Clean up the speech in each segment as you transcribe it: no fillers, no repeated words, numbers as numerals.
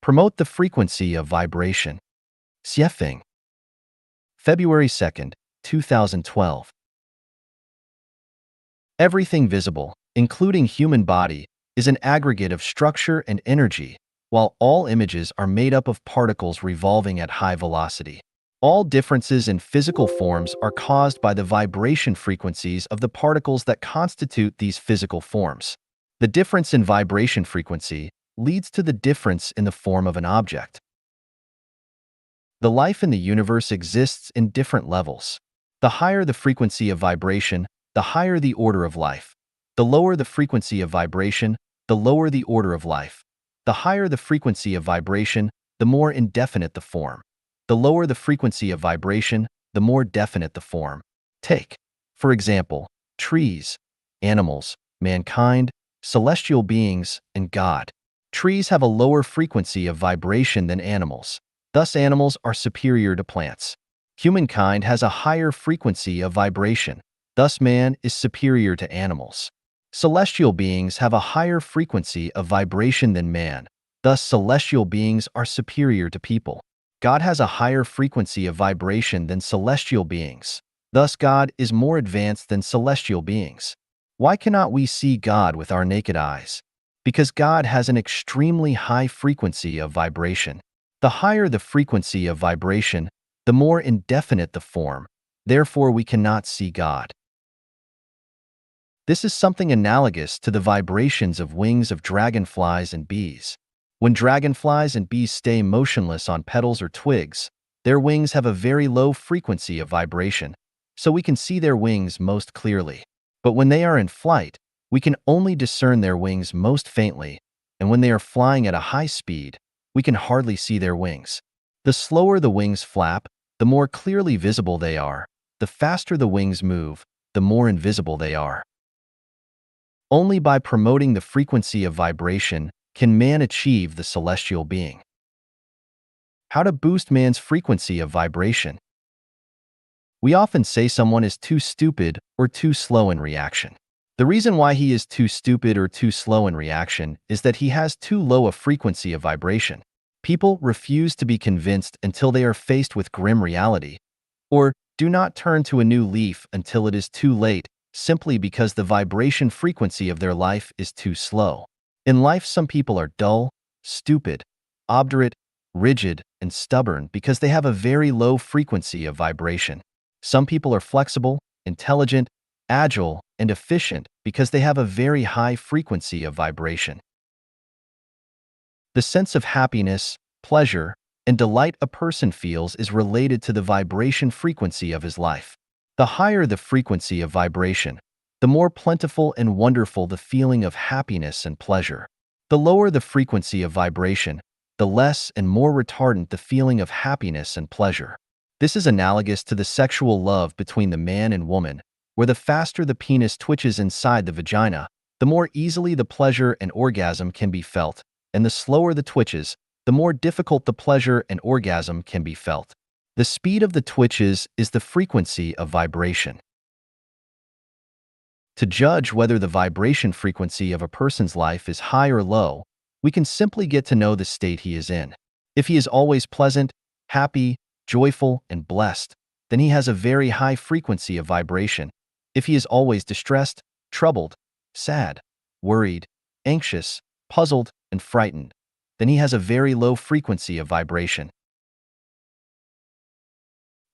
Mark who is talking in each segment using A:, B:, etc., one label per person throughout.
A: Promote the frequency of vibration. Xiefeng. February 2, 2012. Everything visible, including human body, is an aggregate of structure and energy, while all images are made up of particles revolving at high velocity. All differences in physical forms are caused by the vibration frequencies of the particles that constitute these physical forms. The difference in vibration frequency leads to the difference in the form of an object. The life in the universe exists in different levels. The higher the frequency of vibration, the higher the order of life. The lower the frequency of vibration, the lower the order of life. The higher the frequency of vibration, the more indefinite the form. The lower the frequency of vibration, the more definite the form. Take, for example, trees, animals, mankind, celestial beings, and God. Trees have a lower frequency of vibration than animals. Thus, animals are superior to plants. Humankind has a higher frequency of vibration. Thus, man is superior to animals. Celestial beings have a higher frequency of vibration than man. Thus, celestial beings are superior to people. God has a higher frequency of vibration than celestial beings. Thus, God is more advanced than celestial beings. Why cannot we see God with our naked eyes? Because God has an extremely high frequency of vibration. The higher the frequency of vibration, the more indefinite the form. Therefore, we cannot see God. This is something analogous to the vibrations of wings of dragonflies and bees. When dragonflies and bees stay motionless on petals or twigs, their wings have a very low frequency of vibration, so we can see their wings most clearly. But when they are in flight, we can only discern their wings most faintly, and when they are flying at a high speed, we can hardly see their wings. The slower the wings flap, the more clearly visible they are. The faster the wings move, the more invisible they are. Only by promoting the frequency of vibration can man achieve the celestial being. How to boost man's frequency of vibration? We often say someone is too stupid or too slow in reaction. The reason why he is too stupid or too slow in reaction is that he has too low a frequency of vibration. People refuse to be convinced until they are faced with grim reality, or do not turn to a new leaf until it is too late, simply because the vibration frequency of their life is too slow. In life, some people are dull, stupid, obdurate, rigid, and stubborn because they have a very low frequency of vibration. Some people are flexible, intelligent, agile, and efficient because they have a very high frequency of vibration. The sense of happiness, pleasure, and delight a person feels is related to the vibration frequency of his life. The higher the frequency of vibration, the more plentiful and wonderful the feeling of happiness and pleasure. The lower the frequency of vibration, the less and more retardant the feeling of happiness and pleasure. This is analogous to the sexual love between the man and woman, where the faster the penis twitches inside the vagina, the more easily the pleasure and orgasm can be felt, and the slower the twitches, the more difficult the pleasure and orgasm can be felt. The speed of the twitches is the frequency of vibration. To judge whether the vibration frequency of a person's life is high or low, we can simply get to know the state he is in. If he is always pleasant, happy, joyful, and blessed, then he has a very high frequency of vibration. If he is always distressed, troubled, sad, worried, anxious, puzzled, and frightened, then he has a very low frequency of vibration.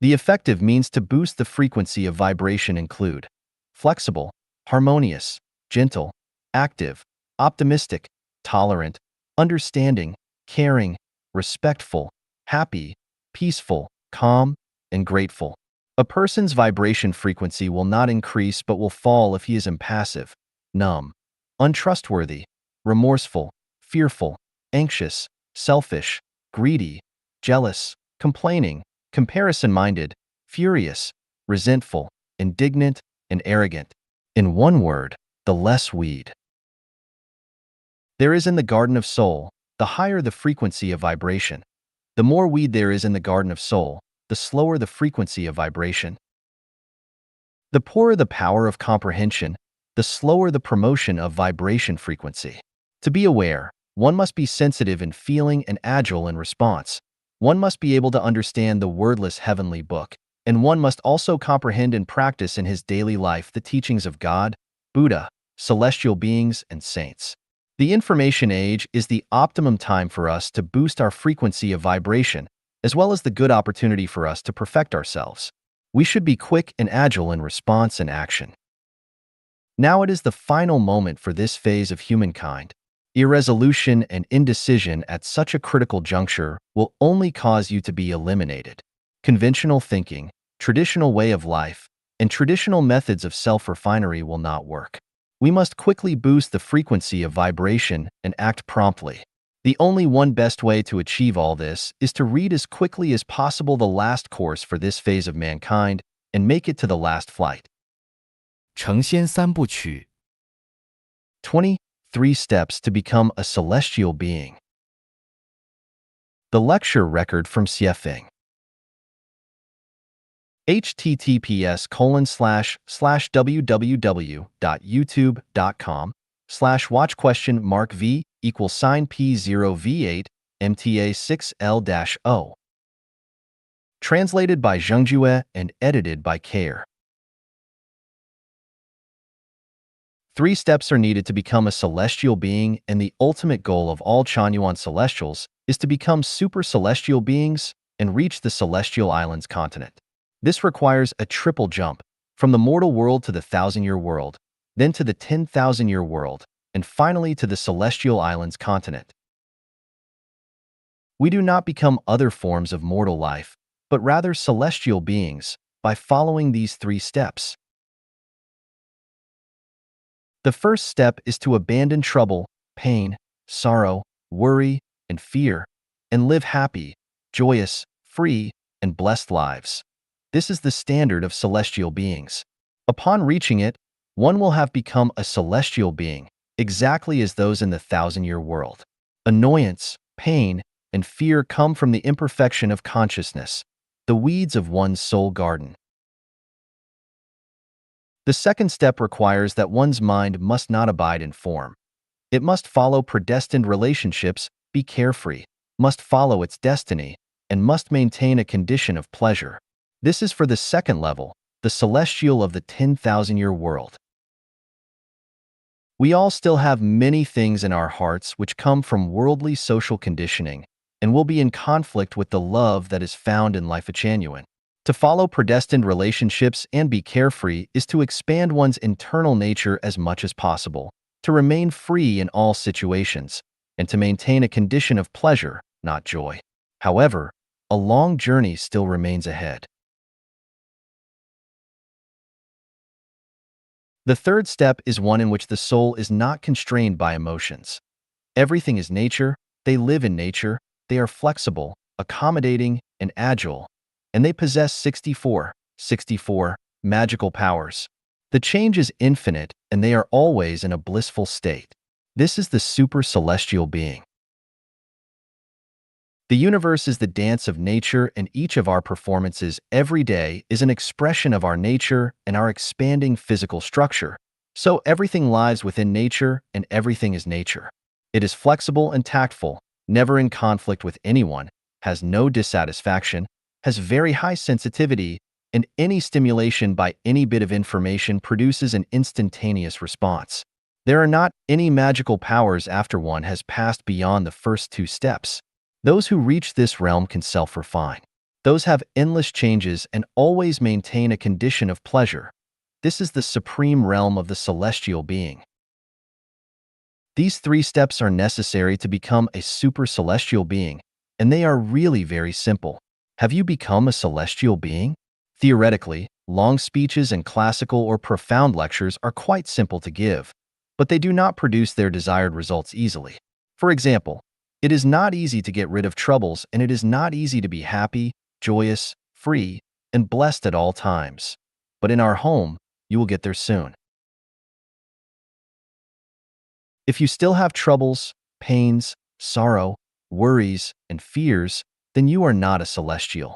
A: The effective means to boost the frequency of vibration include flexible, harmonious, gentle, active, optimistic, tolerant, understanding, caring, respectful, happy, peaceful, calm, and grateful. A person's vibration frequency will not increase but will fall if he is impassive, numb, untrustworthy, remorseful, fearful, anxious, selfish, greedy, jealous, complaining, comparison-minded, furious, resentful, indignant, and arrogant. In one word, the less weed there is in the garden of soul, the higher the frequency of vibration. The more weed there is in the garden of soul, the slower the frequency of vibration. The poorer the power of comprehension, the slower the promotion of vibration frequency. To be aware, One must be sensitive in feeling and agile in response. One must be able to understand the wordless heavenly book, and one must also comprehend and practice in his daily life the teachings of God, Buddha, celestial beings, and saints. The information age is the optimum time for us to boost our frequency of vibration, as well as the good opportunity for us to perfect ourselves. We should be quick and agile in response and action. Now it is the final moment for this phase of humankind. Irresolution and indecision at such a critical juncture will only cause you to be eliminated. Conventional thinking, traditional way of life, and traditional methods of self-refinery will not work. We must quickly boost the frequency of vibration and act promptly. The only one best way to achieve all this is to read as quickly as possible the last course for this phase of mankind and make it to the last flight.
B: 成仙三部曲
A: 23 Steps to Become a Celestial Being. The lecture record from Xiefeng. https://www.youtube.com/watch?v=p0v8 MTA6L-O. Translated by Zhengjue and edited by Care. 3 steps are needed to become a celestial being, and the ultimate goal of all Chanyuan celestials is to become super celestial beings and reach the celestial islands continent. This requires a triple jump, from the mortal world to the 1,000-year world, then to the 10,000-year world, and finally to the celestial islands continent. We do not become other forms of mortal life, but rather celestial beings, by following these 3 steps. The first step is to abandon trouble, pain, sorrow, worry, and fear, and live happy, joyous, free, and blessed lives. This is the standard of celestial beings. Upon reaching it, one will have become a celestial being, exactly as those in the 1,000-year world. Annoyance, pain, and fear come from the imperfection of consciousness, the weeds of one's soul garden. The second step requires that one's mind must not abide in form. It must follow predestined relationships, be carefree, must follow its destiny, and must maintain a condition of pleasure. This is for the second level, the celestial of the 10,000-year world. We all still have many things in our hearts which come from worldly social conditioning and will be in conflict with the love that is found in Life Chanyuan. To follow predestined relationships and be carefree is to expand one's internal nature as much as possible, to remain free in all situations, and to maintain a condition of pleasure, not joy. However, a long journey still remains ahead. The third step is one in which the soul is not constrained by emotions. Everything is nature, they live in nature, they are flexible, accommodating, and agile, and they possess 64 magical powers. The change is infinite, and they are always in a blissful state. This is the super celestial being. The universe is the dance of nature, and each of our performances every day is an expression of our nature and our expanding physical structure. So everything lies within nature, and everything is nature. It is flexible and tactful, never in conflict with anyone, has no dissatisfaction, has very high sensitivity, and any stimulation by any bit of information produces an instantaneous response. There are not any magical powers after one has passed beyond the first 2 steps. Those who reach this realm can self-refine. Those have endless changes and always maintain a condition of pleasure. This is the supreme realm of the celestial being. These 3 steps are necessary to become a super celestial being, and they are really very simple. Have you become a celestial being? Theoretically, long speeches and classical or profound lectures are quite simple to give, but they do not produce their desired results easily. For example, it is not easy to get rid of troubles, and it is not easy to be happy, joyous, free, and blessed at all times. But in our home, you will get there soon. If you still have troubles, pains, sorrow, worries, and fears, then you are not a celestial.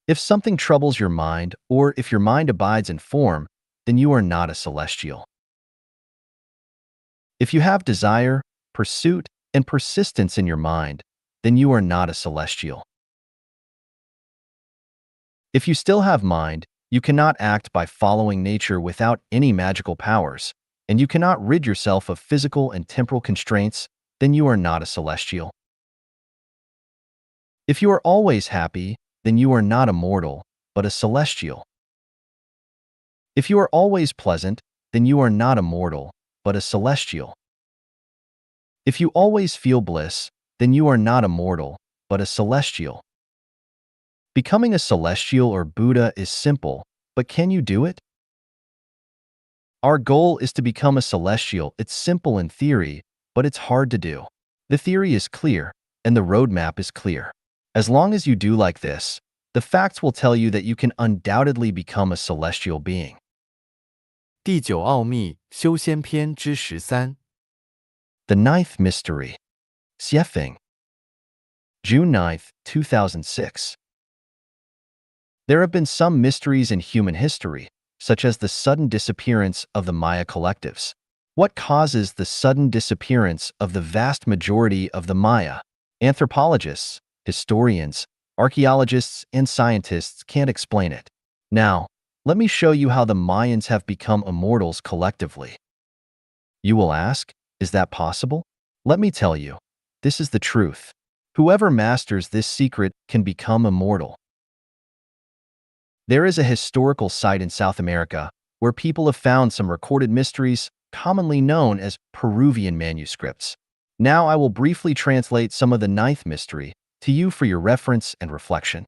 A: If something troubles your mind, or if your mind abides in form, then you are not a celestial. If you have desire, pursuit, and persistence in your mind, then you are not a celestial. If you still have mind, you cannot act by following nature without any magical powers, and you cannot rid yourself of physical and temporal constraints, then you are not a celestial. If you are always happy, then you are not a mortal, but a celestial. If you are always pleasant, then you are not a mortal, but a celestial. If you always feel bliss, then you are not a mortal, but a celestial. Becoming a celestial or Buddha is simple, but can you do it? Our goal is to become a celestial. It's simple in theory, but it's hard to do. The theory is clear, and the roadmap is clear. As long as you do like this, the facts will tell you that you can undoubtedly become a celestial being.
B: 第九奥秘修仙篇之13
A: The Ninth Mystery. Xiefeng. June 9th, 2006. There have been some mysteries in human history, such as the sudden disappearance of the Maya collectives. What causes the sudden disappearance of the vast majority of the Maya? Anthropologists, historians, archaeologists, and scientists can't explain it. Now, let me show you how the Mayans have become immortals collectively. You will ask, is that possible? Let me tell you, this is the truth. Whoever masters this secret can become immortal. There is a historical site in South America where people have found some recorded mysteries, commonly known as Peruvian manuscripts. Now I will briefly translate some of the ninth mystery to you for your reference and reflection.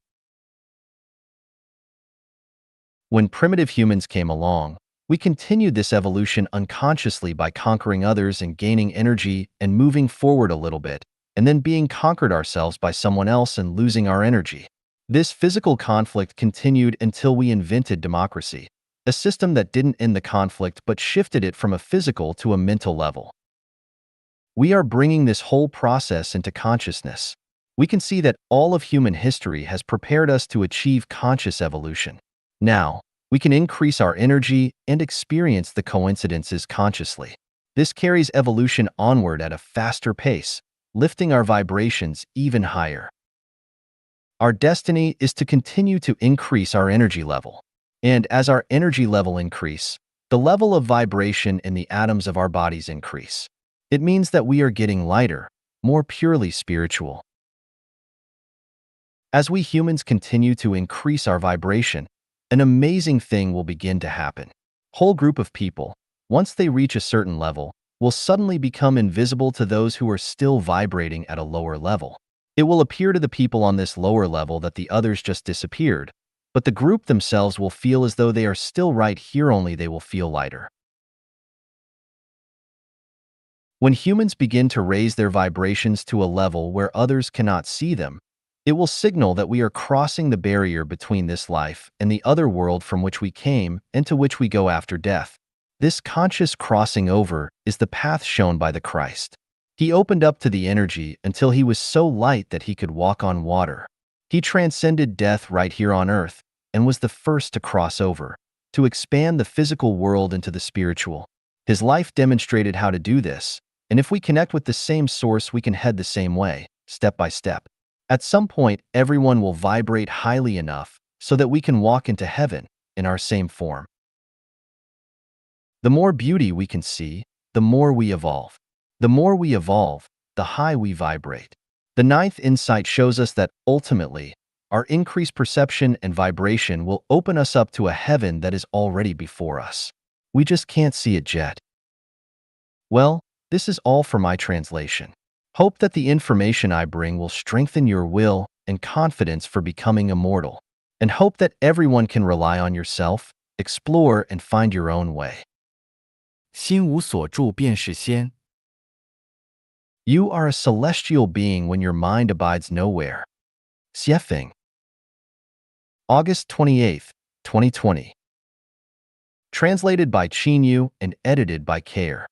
A: When primitive humans came along, we continued this evolution unconsciously by conquering others and gaining energy and moving forward a little bit, and then being conquered ourselves by someone else and losing our energy. This physical conflict continued until we invented democracy, a system that didn't end the conflict but shifted it from a physical to a mental level. We are bringing this whole process into consciousness. We can see that all of human history has prepared us to achieve conscious evolution. Now, we can increase our energy and experience the coincidences consciously. This carries evolution onward at a faster pace, lifting our vibrations even higher. Our destiny is to continue to increase our energy level. And as our energy level increase, the level of vibration in the atoms of our bodies increase. It means that we are getting lighter, more purely spiritual. As we humans continue to increase our vibration, an amazing thing will begin to happen. Whole group of people, once they reach a certain level, will suddenly become invisible to those who are still vibrating at a lower level. It will appear to the people on this lower level that the others just disappeared, but the group themselves will feel as though they are still right here, only they will feel lighter. When humans begin to raise their vibrations to a level where others cannot see them, it will signal that we are crossing the barrier between this life and the other world from which we came and to which we go after death. This conscious crossing over is the path shown by the Christ. He opened up to the energy until he was so light that he could walk on water. He transcended death right here on earth and was the first to cross over, to expand the physical world into the spiritual. His life demonstrated how to do this, and if we connect with the same source, we can head the same way, step by step. At some point, everyone will vibrate highly enough so that we can walk into heaven in our same form. The more beauty we can see, the more we evolve. The more we evolve, the higher we vibrate. The ninth insight shows us that, ultimately, our increased perception and vibration will open us up to a heaven that is already before us. We just can't see it yet. Well, this is all for my translation. Hope that the information I bring will strengthen your will and confidence for becoming immortal, and hope that everyone can rely on yourself, explore, and find your own way.
B: 心无所住便是仙
A: You are a celestial being when your mind abides nowhere. Xiefeng. August 28th, 2020. Translated by Qin Yu and edited by Kair.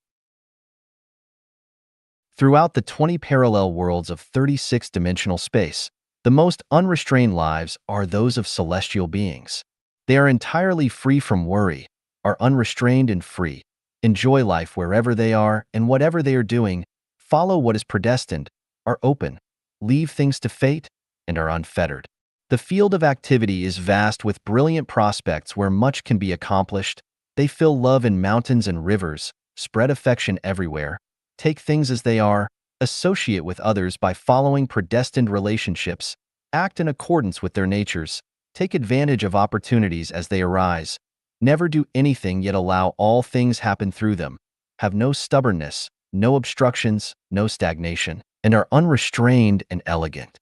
A: Throughout the 20 parallel worlds of 36-dimensional space, the most unrestrained lives are those of celestial beings. They are entirely free from worry, are unrestrained and free, enjoy life wherever they are and whatever they are doing, follow what is predestined, are open, leave things to fate, and are unfettered. The field of activity is vast with brilliant prospects where much can be accomplished. They fill love in mountains and rivers, spread affection everywhere, take things as they are, associate with others by following predestined relationships, act in accordance with their natures, take advantage of opportunities as they arise, never do anything yet allow all things happen through them, have no stubbornness, no obstructions, no stagnation, and are unrestrained and elegant.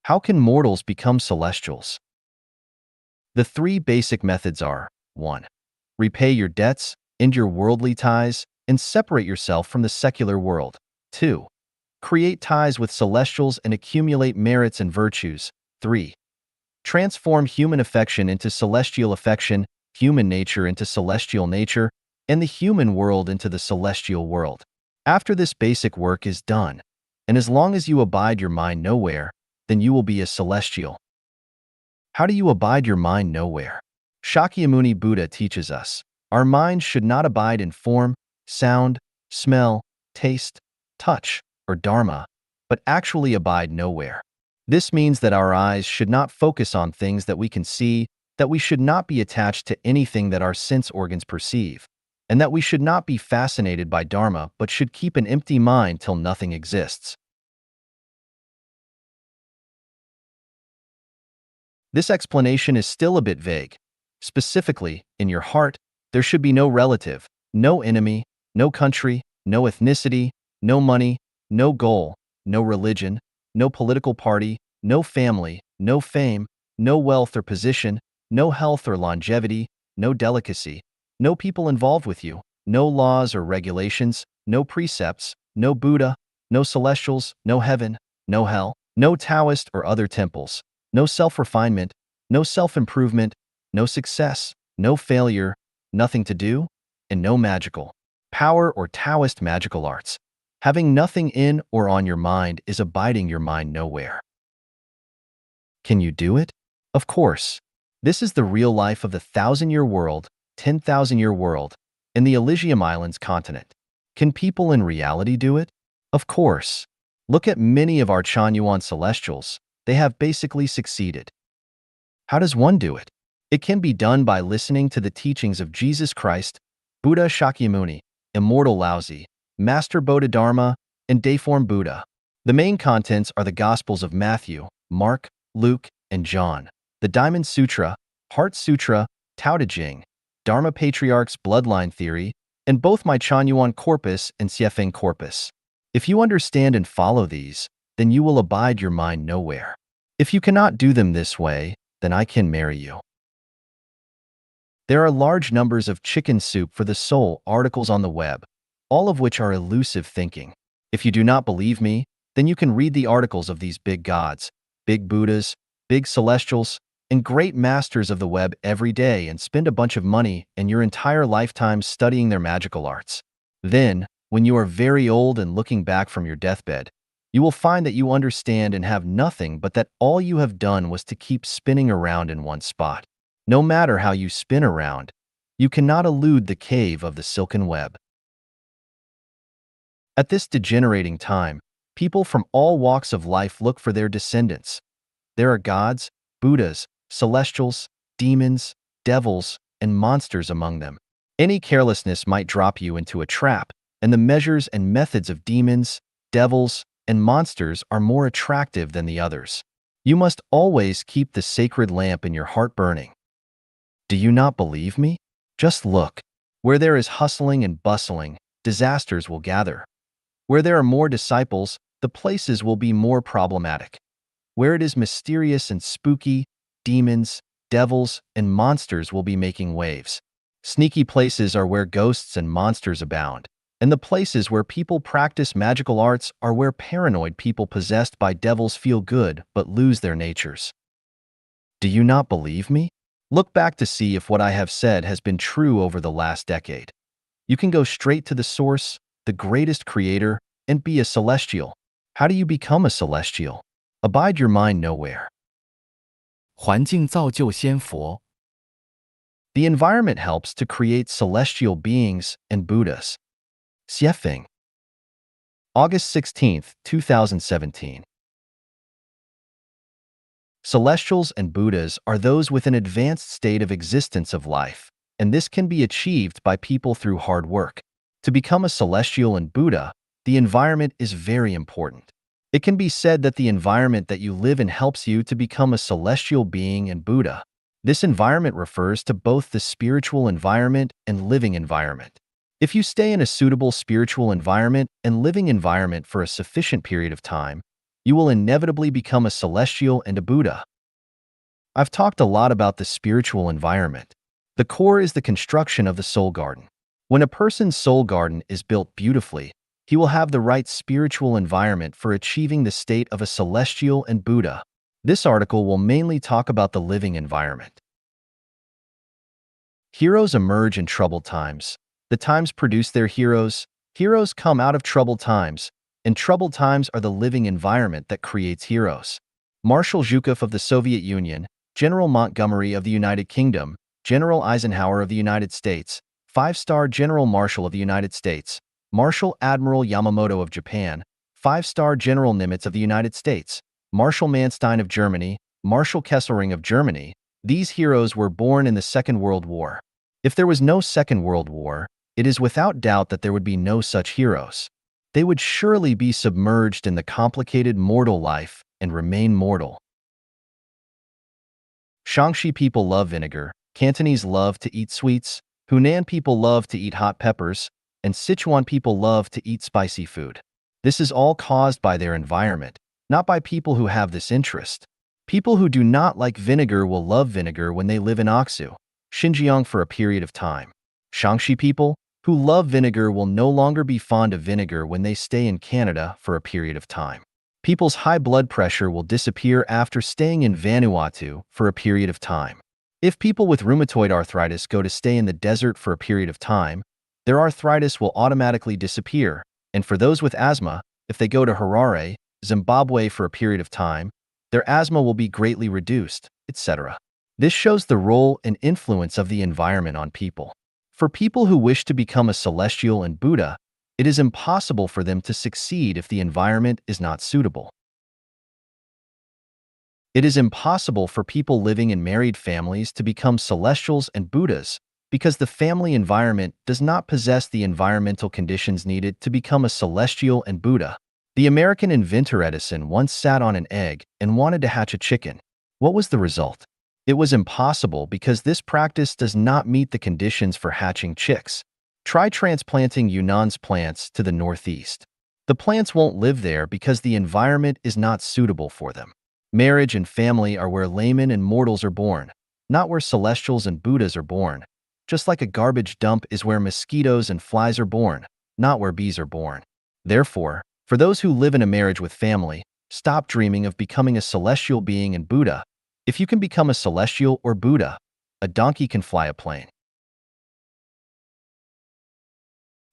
A: How can mortals become celestials? The three basic methods are 1. Repay your debts, end your worldly ties, and separate yourself from the secular world. 2. Create ties with celestials and accumulate merits and virtues. 3. Transform human affection into celestial affection, human nature into celestial nature, and the human world into the celestial world. After this basic work is done, and as long as you abide your mind nowhere, then you will be a celestial. How do you abide your mind nowhere? Shakyamuni Buddha teaches us, our minds should not abide in form, sound, smell, taste, touch, or dharma, but actually abide nowhere. This means that our eyes should not focus on things that we can see, that we should not be attached to anything that our sense organs perceive, and that we should not be fascinated by dharma but should keep an empty mind till nothing exists. This explanation is still a bit vague. Specifically, in your heart, there should be no relative, no enemy, no country, no ethnicity, no money, no goal, no religion, no political party, no family, no fame, no wealth or position, no health or longevity, no delicacy, no people involved with you, no laws or regulations, no precepts, no Buddha, no celestials, no heaven, no hell, no Taoist or other temples, no self-refinement, no self-improvement, no success, no failure, nothing to do, and no magical power or Taoist magical arts. Having nothing in or on your mind is abiding your mind nowhere. Can you do it? Of course. This is the real life of the 1,000-year world, 10,000-year world, and the Elysium Islands continent. Can people in reality do it? Of course. Look at many of our Chanyuan celestials. They have basically succeeded. How does one do it? It can be done by listening to the teachings of Jesus Christ, Buddha Shakyamuni, Immortal Laozi, Master Bodhidharma, and Dayform Buddha. The main contents are the Gospels of Matthew, Mark, Luke, and John, the Diamond Sutra, Heart Sutra, Tao Te Ching, Dharma Patriarch's Bloodline Theory, and both my Chanyuan Corpus and Siefeng Corpus. If you understand and follow these, then you will abide your mind nowhere. If you cannot do them this way, then I can marry you. There are large numbers of chicken soup for the soul articles on the web, all of which are elusive thinking. If you do not believe me, then you can read the articles of these big gods, big Buddhas, big celestials, and great masters of the web every day and spend a bunch of money and your entire lifetime studying their magical arts. Then, when you are very old and looking back from your deathbed, you will find that you understand and have nothing but that all you have done was to keep spinning around in one spot. No matter how you spin around, you cannot elude the cave of the silken web. At this degenerating time, people from all walks of life look for their descendants. There are gods, Buddhas, celestials, demons, devils, and monsters among them. Any carelessness might drop you into a trap, and the measures and methods of demons, devils, and monsters are more attractive than the others. You must always keep the sacred lamp in your heart burning. Do you not believe me? Just look. Where there is hustling and bustling, disasters will gather. Where there are more disciples, the places will be more problematic. Where it is mysterious and spooky, demons, devils, and monsters will be making waves. Sneaky places are where ghosts and monsters abound, and the places where people practice magical arts are where paranoid people possessed by devils feel good but lose their natures. Do you not believe me? Look back to see if what I have said has been true over the last decade. You can go straight to the source, the greatest creator, and be a celestial. How do you become a celestial? Abide your mind nowhere.
B: 环境造就仙佛。
A: The environment helps to create celestial beings and Buddhas. Siefeng. August 16, 2017. Celestials and Buddhas are those with an advanced state of existence of life, and this can be achieved by people through hard work. To become a celestial and Buddha, the environment is very important. It can be said that the environment that you live in helps you to become a celestial being and Buddha. This environment refers to both the spiritual environment and living environment. If you stay in a suitable spiritual environment and living environment for a sufficient period of time, you will inevitably become a celestial and a Buddha. I've talked a lot about the spiritual environment. The core is the construction of the soul garden. When a person's soul garden is built beautifully, he will have the right spiritual environment for achieving the state of a celestial and Buddha. This article will mainly talk about the living environment. Heroes emerge in troubled times. The times produce their heroes. Heroes come out of troubled times, and troubled times are the living environment that creates heroes. Marshal Zhukov of the Soviet Union, General Montgomery of the United Kingdom, General Eisenhower of the United States, Five-Star General Marshal of the United States, Marshal Admiral Yamamoto of Japan, Five-Star General Nimitz of the United States, Marshal Manstein of Germany, Marshal Kesselring of Germany. These heroes were born in the Second World War. If there was no Second World War, it is without doubt that there would be no such heroes. They would surely be submerged in the complicated mortal life and remain mortal. Shaanxi people love vinegar, Cantonese love to eat sweets, Hunan people love to eat hot peppers, and Sichuan people love to eat spicy food. This is all caused by their environment, not by people who have this interest. People who do not like vinegar will love vinegar when they live in Aksu, Xinjiang for a period of time. Shaanxi people who love vinegar will no longer be fond of vinegar when they stay in Canada for a period of time. People's high blood pressure will disappear after staying in Vanuatu for a period of time. If people with rheumatoid arthritis go to stay in the desert for a period of time, their arthritis will automatically disappear, and for those with asthma, if they go to Harare, Zimbabwe for a period of time, their asthma will be greatly reduced, etc. This shows the role and influence of the environment on people. For people who wish to become a celestial and Buddha, it is impossible for them to succeed if the environment is not suitable. It is impossible for people living in married families to become celestials and Buddhas because the family environment does not possess the environmental conditions needed to become a celestial and Buddha. The American inventor Edison once sat on an egg and wanted to hatch a chicken. What was the result? It was impossible because this practice does not meet the conditions for hatching chicks. Try transplanting Yunnan's plants to the northeast. The plants won't live there because the environment is not suitable for them. Marriage and family are where laymen and mortals are born, not where celestials and Buddhas are born. Just like a garbage dump is where mosquitoes and flies are born, not where bees are born. Therefore, for those who live in a marriage with family, stop dreaming of becoming a celestial being and Buddha. If you can become a celestial or Buddha, a donkey can fly a plane.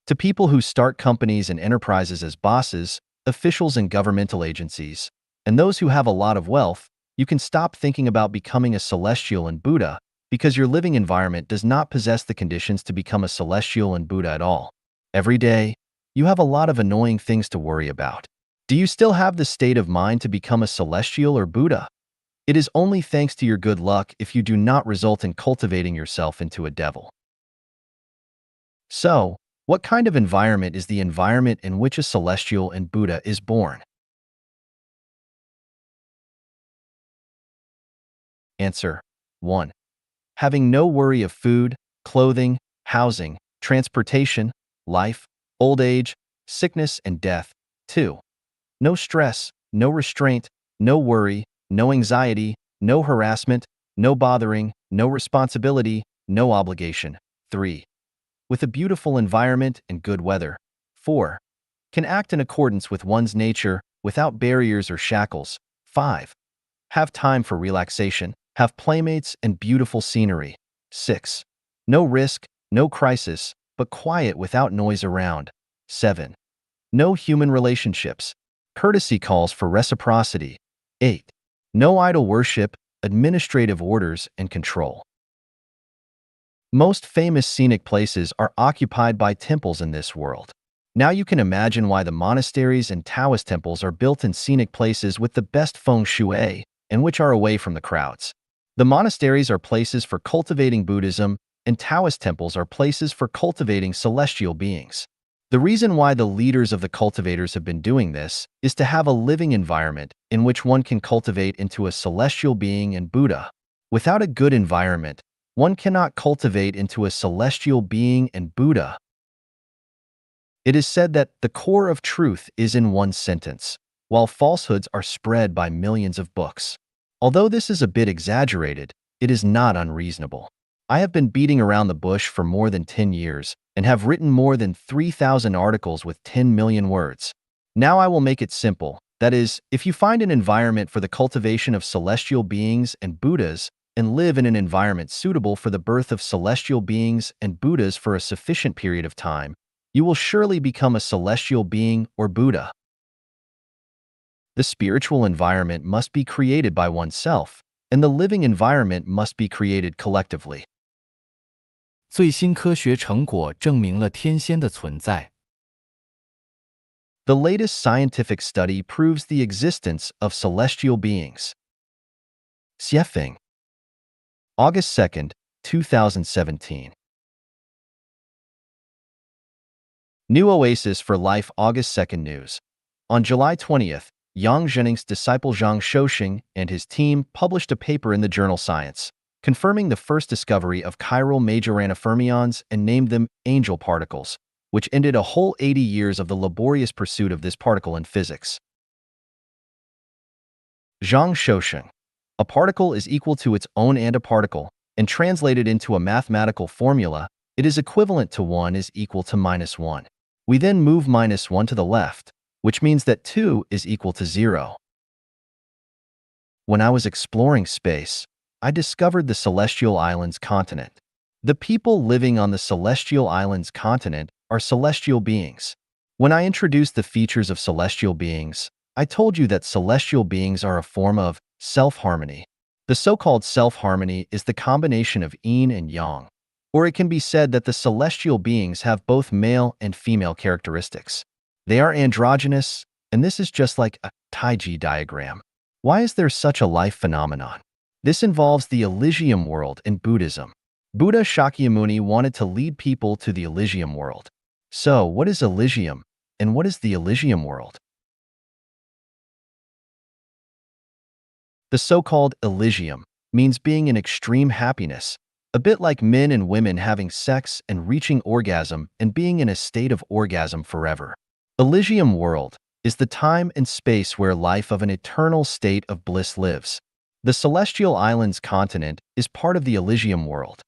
A: To people who start companies and enterprises as bosses, officials in governmental agencies, and those who have a lot of wealth, you can stop thinking about becoming a celestial and Buddha because your living environment does not possess the conditions to become a celestial and Buddha at all. Every day, you have a lot of annoying things to worry about. Do you still have the state of mind to become a celestial or Buddha? It is only thanks to your good luck if you do not result in cultivating yourself into a devil. So, what kind of environment is the environment in which a celestial and Buddha is born? Answer: 1. Having no worry of food, clothing, housing, transportation, life, old age, sickness, and death. 2. No stress, no restraint, no worry, no anxiety, no harassment, no bothering, no responsibility, no obligation. 3. With a beautiful environment and good weather. 4. Can act in accordance with one's nature without barriers or shackles. 5. Have time for relaxation, have playmates and beautiful scenery. 6. No risk, no crisis, but quiet without noise around. 7. No human relationships. Courtesy calls for reciprocity. 8. No idol worship, administrative orders, and control. Most famous scenic places are occupied by temples in this world. Now you can imagine why the monasteries and Taoist temples are built in scenic places with the best feng shui and which are away from the crowds. The monasteries are places for cultivating Buddhism, and Taoist temples are places for cultivating celestial beings. The reason why the leaders of the cultivators have been doing this is to have a living environment in which one can cultivate into a celestial being and Buddha. Without a good environment, one cannot cultivate into a celestial being and Buddha. It is said that the core of truth is in one sentence, while falsehoods are spread by millions of books. Although this is a bit exaggerated, it is not unreasonable. I have been beating around the bush for more than 10 years and have written more than 3,000 articles with 10 million words. Now I will make it simple. That is, if you find an environment for the cultivation of celestial beings and Buddhas and live in an environment suitable for the birth of celestial beings and Buddhas for a sufficient period of time, you will surely become a celestial being or Buddha. The spiritual environment must be created by oneself, and the living environment must be created collectively.
B: 最新科学成果证明了天仙的存在。
A: The latest scientific study proves the existence of celestial beings. Xiefeng. August 2nd, 2017. New Oasis for Life August 2nd News. On July 20th, Yang Zhening's disciple Zhang Shoxing and his team published a paper in the journal Science, confirming the first discovery of chiral Majorana fermions and named them angel particles, which ended a whole 80 years of the laborious pursuit of this particle in physics. Zhang Shoxing. A particle is equal to its own antiparticle, and translated into a mathematical formula, it is equivalent to 1 is equal to -1. We then move -1 to the left, which means that 2 is equal to 0. When I was exploring space, I discovered the Celestial Islands continent. The people living on the Celestial Islands continent are celestial beings. When I introduced the features of celestial beings, I told you that celestial beings are a form of self-harmony. The so-called self-harmony is the combination of yin and yang, or it can be said that the celestial beings have both male and female characteristics. They are androgynous, and this is just like a Taiji diagram. Why is there such a life phenomenon? This involves the Elysium world in Buddhism. Buddha Shakyamuni wanted to lead people to the Elysium world. So, what is Elysium, and what is the Elysium world? The so-called Elysium means being in extreme happiness, a bit like men and women having sex and reaching orgasm and being in a state of orgasm forever. Elysium world is the time and space where life of an eternal state of bliss lives. The Celestial Islands continent is part of the Elysium world.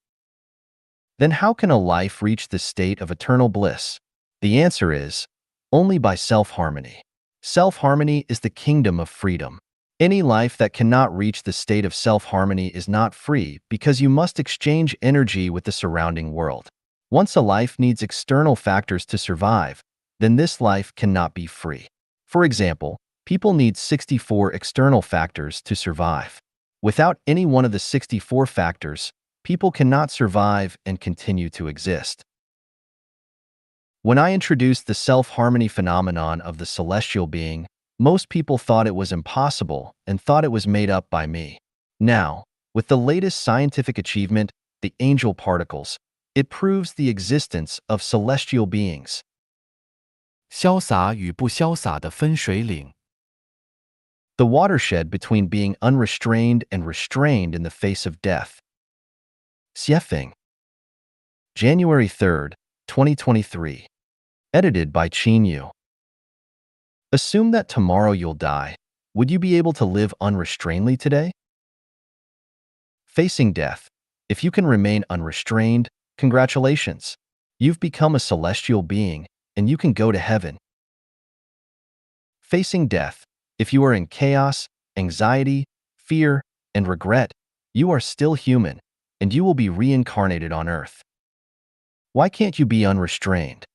A: Then how can a life reach the state of eternal bliss? The answer is, only by self-harmony. Self-harmony is the kingdom of freedom. Any life that cannot reach the state of self-harmony is not free because you must exchange energy with the surrounding world. Once a life needs external factors to survive, then this life cannot be free. For example, people need 64 external factors to survive. Without any one of the 64 factors, people cannot survive and continue to exist. When I introduced the self-harmony phenomenon of the celestial being, most people thought it was impossible and thought it was made up by me. Now, with the latest scientific achievement, the angel particles, it proves the existence of celestial beings.
B: 潇洒与不潇洒的分水岭。
A: The watershed between being unrestrained and restrained in the face of death. Xiefeng. January 3rd, 2023. Edited by Qin Yu. Assume that tomorrow you'll die. Would you be able to live unrestrainedly today? Facing death. If you can remain unrestrained, congratulations. You've become a celestial being, and you can go to heaven. Facing death. If you are in chaos, anxiety, fear, and regret, you are still human, and you will be reincarnated on earth. Why can't you be unrestrained?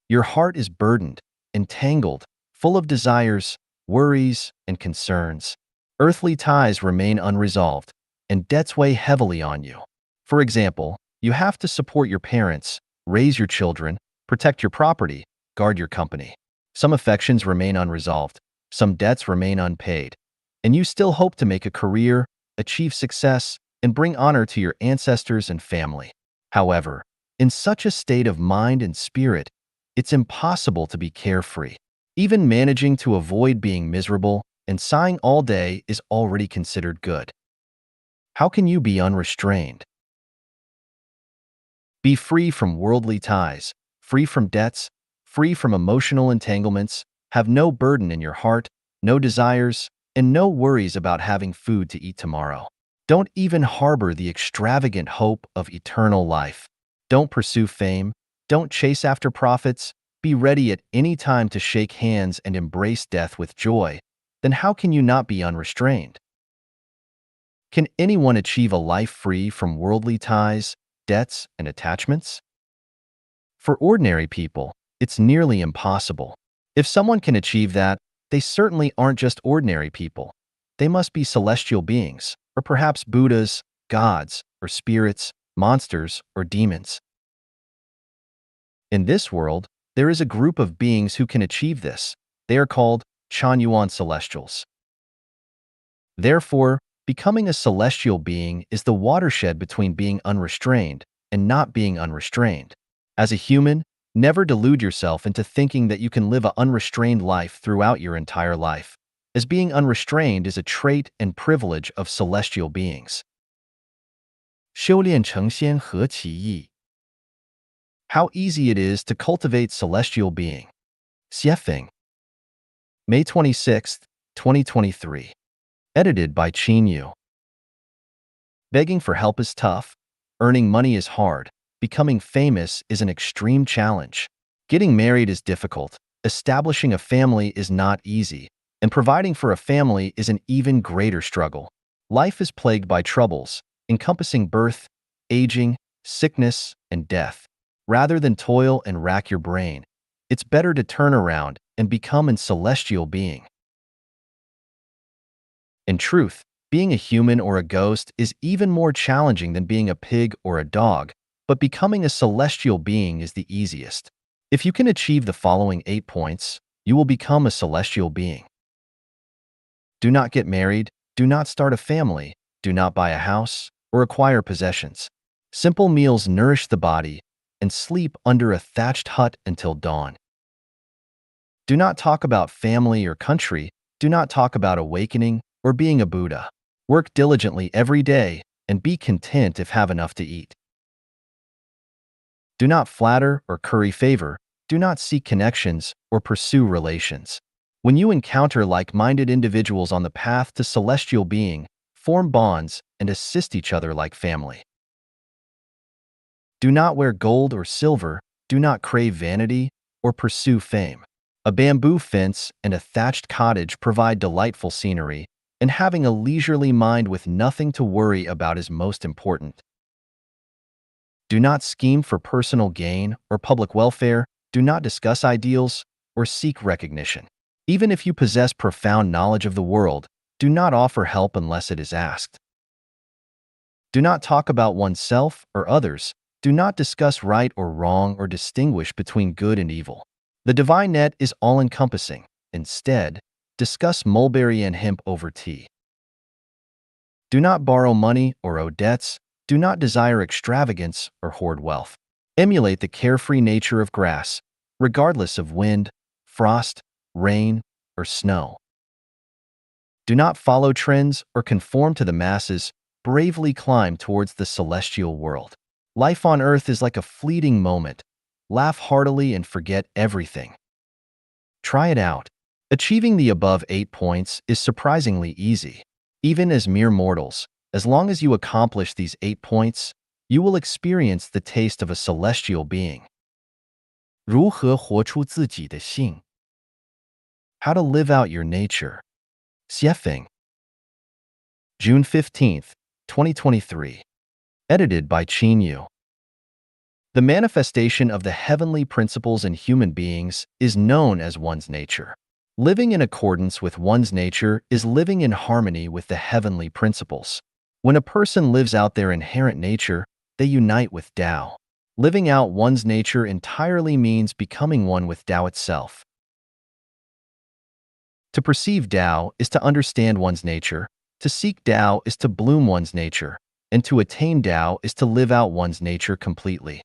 A: Your heart is burdened, entangled, full of desires, worries, and concerns. Earthly ties remain unresolved, and debts weigh heavily on you. For example, you have to support your parents, raise your children, Protect your property, guard your company. Some affections remain unresolved, some debts remain unpaid, and you still hope to make a career, achieve success, and bring honor to your ancestors and family. However, in such a state of mind and spirit, it's impossible to be carefree. Even managing to avoid being miserable and sighing all day is already considered good. How can you be unrestrained? Be free from worldly ties, free from debts, free from emotional entanglements, have no burden in your heart, no desires, and no worries about having food to eat tomorrow. Don't even harbor the extravagant hope of eternal life. Don't pursue fame, don't chase after profits, be ready at any time to shake hands and embrace death with joy. Then how can you not be unrestrained? Can anyone achieve a life free from worldly ties, debts, and attachments? For ordinary people, it's nearly impossible. If someone can achieve that, they certainly aren't just ordinary people. They must be celestial beings, or perhaps Buddhas, gods, or spirits, monsters, or demons. In this world, there is a group of beings who can achieve this. They are called Chanyuan celestials. Therefore, becoming a celestial being is the watershed between being unrestrained and not being unrestrained. As a human, never delude yourself into thinking that you can live an unrestrained life throughout your entire life, as being unrestrained is a trait and privilege of celestial beings.
B: 修炼成仙何其易!
A: How easy it is to cultivate celestial being. Xiefeng. May 26, 2023. Edited by Qin Yu. Begging for help is tough. Earning money is hard. Becoming famous is an extreme challenge. Getting married is difficult. Establishing a family is not easy. And providing for a family is an even greater struggle. Life is plagued by troubles, encompassing birth, aging, sickness, and death. Rather than toil and rack your brain, it's better to turn around and become a celestial being. In truth, being a human or a ghost is even more challenging than being a pig or a dog, but becoming a celestial being is the easiest. If you can achieve the following 8 points, you will become a celestial being. Do not get married, do not start a family, do not buy a house, or acquire possessions. Simple meals nourish the body, and sleep under a thatched hut until dawn. Do not talk about family or country, do not talk about awakening or being a Buddha. Work diligently every day and be content if have enough to eat. Do not flatter or curry favor, do not seek connections or pursue relations. When you encounter like-minded individuals on the path to celestial being, form bonds and assist each other like family. Do not wear gold or silver, do not crave vanity or pursue fame. A bamboo fence and a thatched cottage provide delightful scenery, and having a leisurely mind with nothing to worry about is most important. Do not scheme for personal gain or public welfare, do not discuss ideals or seek recognition. Even if you possess profound knowledge of the world, do not offer help unless it is asked. Do not talk about oneself or others, do not discuss right or wrong or distinguish between good and evil. The divine net is all-encompassing. Instead, discuss mulberry and hemp over tea. Do not borrow money or owe debts. Do not desire extravagance or hoard wealth. Emulate the carefree nature of grass, regardless of wind, frost, rain, or snow. Do not follow trends or conform to the masses. Bravely climb towards the celestial world. Life on earth is like a fleeting moment. Laugh heartily and forget everything. Try it out. Achieving the above 8 points is surprisingly easy. Even as mere mortals, as long as you accomplish these 8 points, you will experience the taste of a celestial being.
B: 如何活出自己的性?
A: How to live out your nature. Xiefeng. June 15th, 2023. Edited by Qin Yu. The manifestation of the heavenly principles in human beings is known as one's nature. Living in accordance with one's nature is living in harmony with the heavenly principles. When a person lives out their inherent nature, they unite with Tao. Living out one's nature entirely means becoming one with Tao itself. To perceive Tao is to understand one's nature, to seek Tao is to bloom one's nature, and to attain Tao is to live out one's nature completely.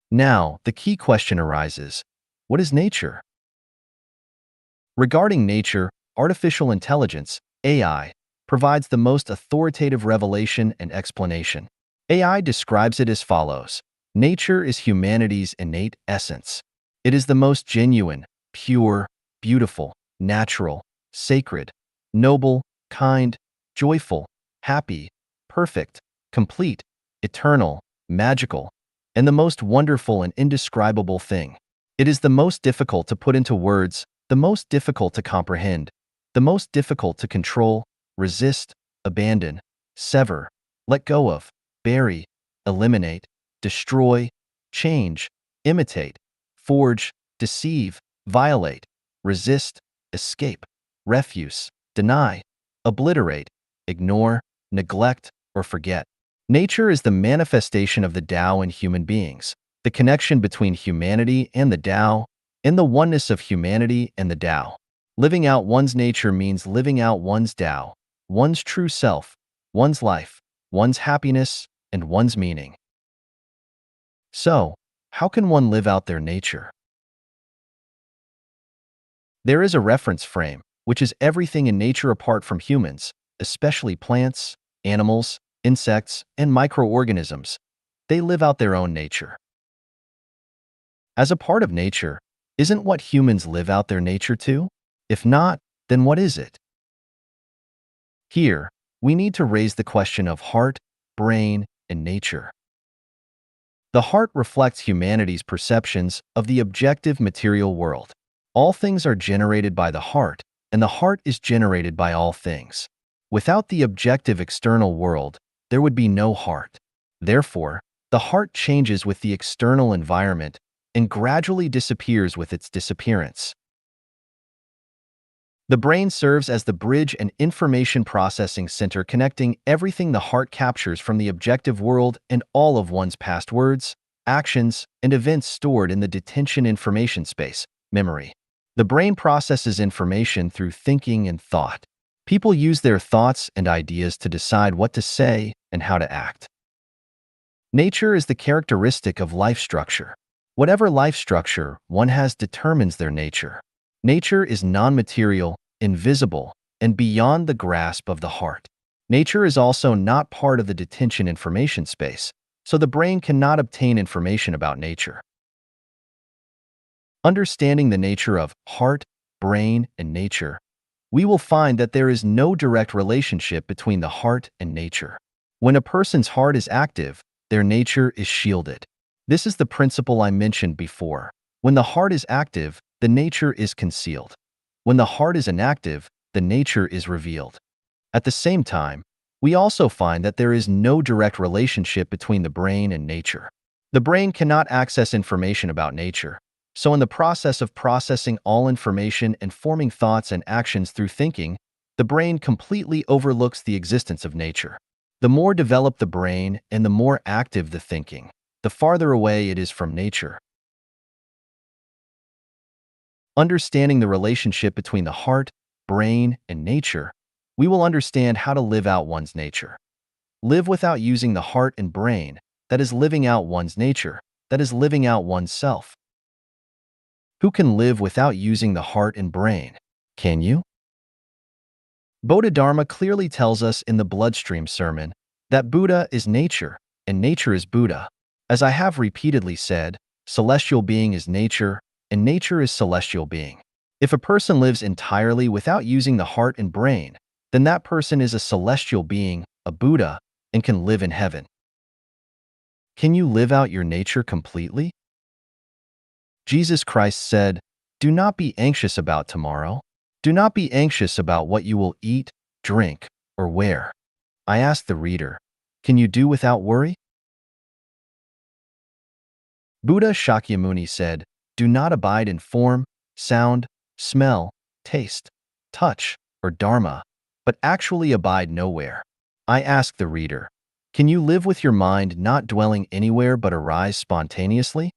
A: Now, the key question arises: what is nature? Regarding nature, artificial intelligence, AI, provides the most authoritative revelation and explanation. AI describes it as follows: nature is humanity's innate essence. It is the most genuine, pure, beautiful, natural, sacred, noble, kind, joyful, happy, perfect, complete, eternal, magical, and the most wonderful and indescribable thing. It is the most difficult to put into words, the most difficult to comprehend, the most difficult to control, resist, abandon, sever, let go of, bury, eliminate, destroy, change, imitate, forge, deceive, violate, resist, escape, refuse, deny, obliterate, ignore, neglect, or forget. Nature is the manifestation of the Tao in human beings, the connection between humanity and the Tao, and the oneness of humanity and the Tao. Living out one's nature means living out one's Tao, one's true self, one's life, one's happiness, and one's meaning. So, how can one live out their nature? There is a reference frame, which is everything in nature apart from humans, especially plants, animals, insects, and microorganisms. They live out their own nature. As a part of nature, isn't what humans live out their nature too? If not, then what is it? Here, we need to raise the question of heart, brain, and nature. The heart reflects humanity's perceptions of the objective material world. All things are generated by the heart, and the heart is generated by all things. Without the objective external world, there would be no heart. Therefore, the heart changes with the external environment and gradually disappears with its disappearance. The brain serves as the bridge and information processing center connecting everything the heart captures from the objective world and all of one's past words, actions, and events stored in the detention information space, memory. The brain processes information through thinking and thought. People use their thoughts and ideas to decide what to say and how to act. Nature is the characteristic of life structure. Whatever life structure one has determines their nature. Nature is non-material, invisible, and beyond the grasp of the heart. Nature is also not part of the detention information space, so the brain cannot obtain information about nature. Understanding the nature of heart, brain, and nature, we will find that there is no direct relationship between the heart and nature. When a person's heart is active, their nature is shielded. This is the principle I mentioned before. When the heart is active, the nature is concealed. When the heart is inactive, the nature is revealed. At the same time, we also find that there is no direct relationship between the brain and nature. The brain cannot access information about nature, so in the process of processing all information and forming thoughts and actions through thinking, the brain completely overlooks the existence of nature. The more developed the brain and the more active the thinking, the farther away it is from nature. Understanding the relationship between the heart, brain, and nature, we will understand how to live out one's nature. Live without using the heart and brain, that is living out one's nature, that is living out one's self. Who can live without using the heart and brain? Can you? Bodhidharma clearly tells us in the Bloodstream Sermon that Buddha is nature, and nature is Buddha. As I have repeatedly said, celestial being is nature, and nature is celestial being. If a person lives entirely without using the heart and brain, then that person is a celestial being, a Buddha, and can live in heaven. Can you live out your nature completely? Jesus Christ said, "Do not be anxious about tomorrow. Do not be anxious about what you will eat, drink, or wear." I ask the reader, can you do without worry? Buddha Shakyamuni said, "Do not abide in form, sound, smell, taste, touch, or dharma, but actually abide nowhere." I ask the reader, Can you live with your mind not dwelling anywhere but arise spontaneously?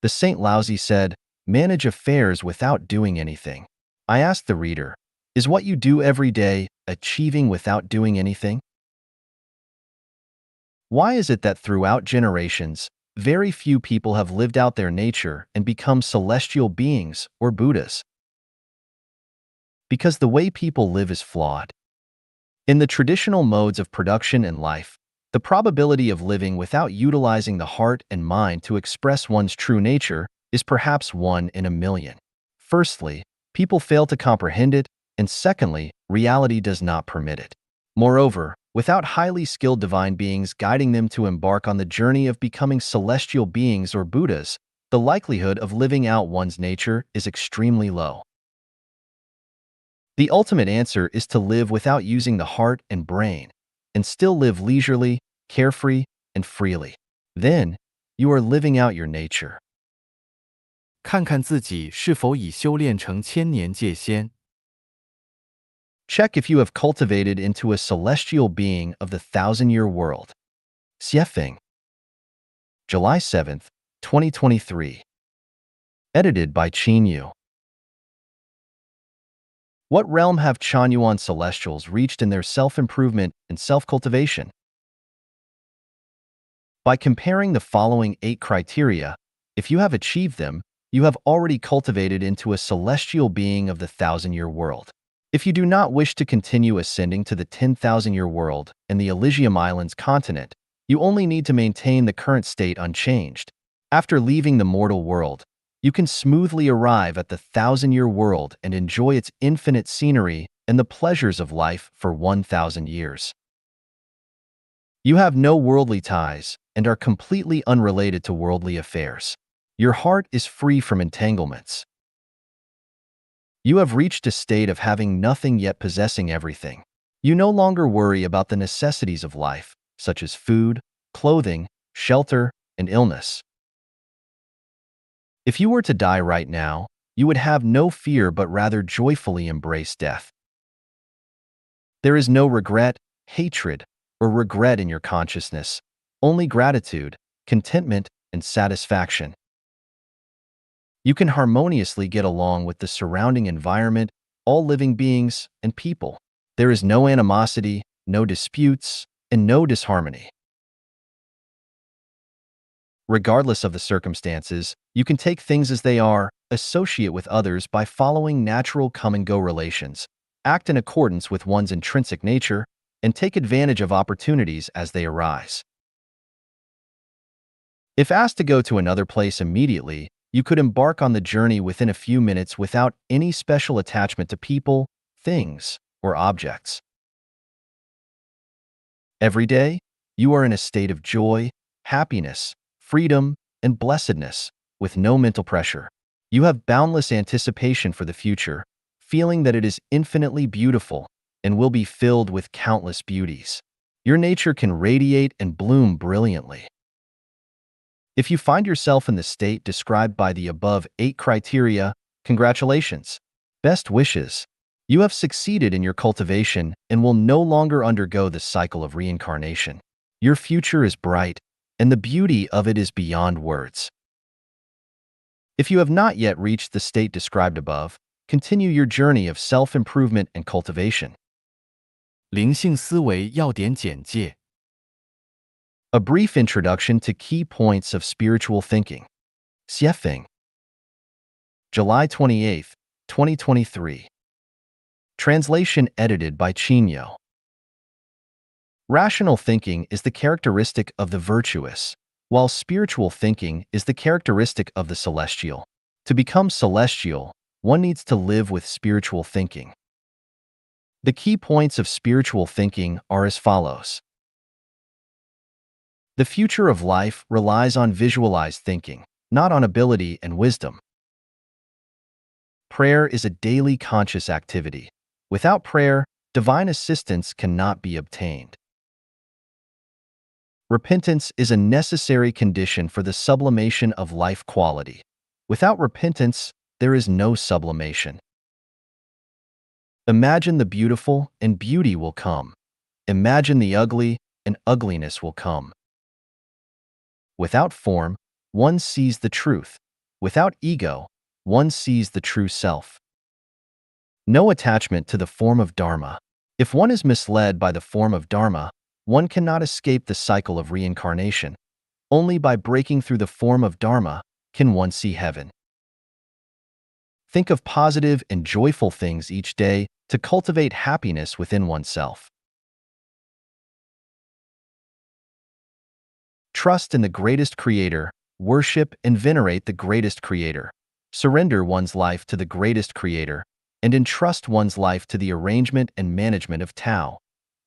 A: The Saint Laozi said, manage affairs without doing anything. I asked the reader, is what you do every day achieving without doing anything? Why is it that throughout generations, very few people have lived out their nature and become celestial beings or Buddhas? Because the way people live is flawed. In the traditional modes of production and life, the probability of living without utilizing the heart and mind to express one's true nature is perhaps 1 in a million. Firstly, people fail to comprehend it, and secondly, reality does not permit it. Moreover, without highly skilled divine beings guiding them to embark on the journey of becoming celestial beings or Buddhas, the likelihood of living out one's nature is extremely low. The ultimate answer is to live without using the heart and brain, and still live leisurely, carefree, and freely. Then, you are living out your nature.
B: 看看自己是否已修炼成千年戒仙。
A: Check if you have cultivated into a celestial being of the 1,000-year world. Xiefeng. July 7th, 2023. Edited by Qin Yu. What realm have Chanyuan celestials reached in their self-improvement and self-cultivation? By comparing the following 8 criteria, if you have achieved them, you have already cultivated into a celestial being of the 1,000-year world. If you do not wish to continue ascending to the 10,000-year world and the Elysium Islands continent, you only need to maintain the current state unchanged. After leaving the mortal world, you can smoothly arrive at the 1,000-year world and enjoy its infinite scenery and the pleasures of life for 1,000 years. You have no worldly ties and are completely unrelated to worldly affairs. Your heart is free from entanglements. You have reached a state of having nothing yet possessing everything. You no longer worry about the necessities of life, such as food, clothing, shelter, and illness. If you were to die right now, you would have no fear but rather joyfully embrace death. There is no regret, hatred, or regret in your consciousness, only gratitude, contentment, and satisfaction. You can harmoniously get along with the surrounding environment, all living beings, and people. There is no animosity, no disputes, and no disharmony. Regardless of the circumstances, you can take things as they are, associate with others by following natural come-and-go relations, act in accordance with one's intrinsic nature, and take advantage of opportunities as they arise. If asked to go to another place immediately, you could embark on the journey within a few minutes without any special attachment to people, things, or objects. Every day, you are in a state of joy, happiness, freedom, and blessedness, with no mental pressure. You have boundless anticipation for the future, feeling that it is infinitely beautiful and will be filled with countless beauties. Your nature can radiate and bloom brilliantly. If you find yourself in the state described by the above 8 criteria, congratulations. Best wishes. You have succeeded in your cultivation and will no longer undergo the cycle of reincarnation. Your future is bright, and the beauty of it is beyond words. If you have not yet reached the state described above, continue your journey of self-improvement and cultivation.
B: 灵性思维要点简介。
A: A brief introduction to key points of spiritual thinking. Xiefeng. July 28th, 2023. Translation edited by Qin Yu. Rational thinking is the characteristic of the virtuous, while spiritual thinking is the characteristic of the celestial. To become celestial, one needs to live with spiritual thinking. The key points of spiritual thinking are as follows. The future of life relies on visualized thinking, not on ability and wisdom. Prayer is a daily conscious activity. Without prayer, divine assistance cannot be obtained. Repentance is a necessary condition for the sublimation of life quality. Without repentance, there is no sublimation. Imagine the beautiful, and beauty will come. Imagine the ugly, and ugliness will come. Without form, one sees the truth. Without ego, one sees the true self. No attachment to the form of Dharma. If one is misled by the form of Dharma, one cannot escape the cycle of reincarnation. Only by breaking through the form of Dharma can one see heaven. Think of positive and joyful things each day to cultivate happiness within oneself. Trust in the greatest creator, worship and venerate the greatest creator. Surrender one's life to the greatest creator, and entrust one's life to the arrangement and management of Tao.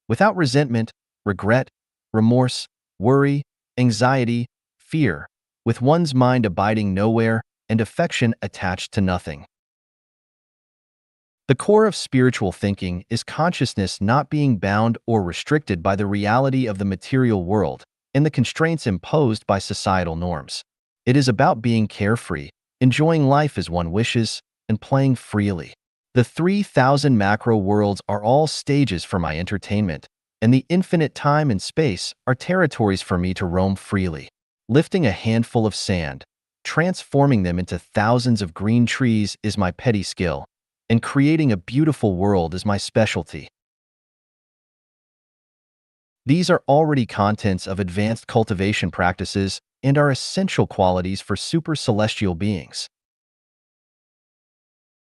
A: Without resentment, regret, remorse, worry, anxiety, fear, with one's mind abiding nowhere and affection attached to nothing. The core of spiritual thinking is consciousness not being bound or restricted by the reality of the material world and the constraints imposed by societal norms. It is about being carefree, enjoying life as one wishes, and playing freely. The 3,000 macro worlds are all stages for my entertainment, and the infinite time and space are territories for me to roam freely. Lifting a handful of sand, transforming them into thousands of green trees is my petty skill, and creating a beautiful world is my specialty. These are already contents of advanced cultivation practices and are essential qualities for super celestial beings.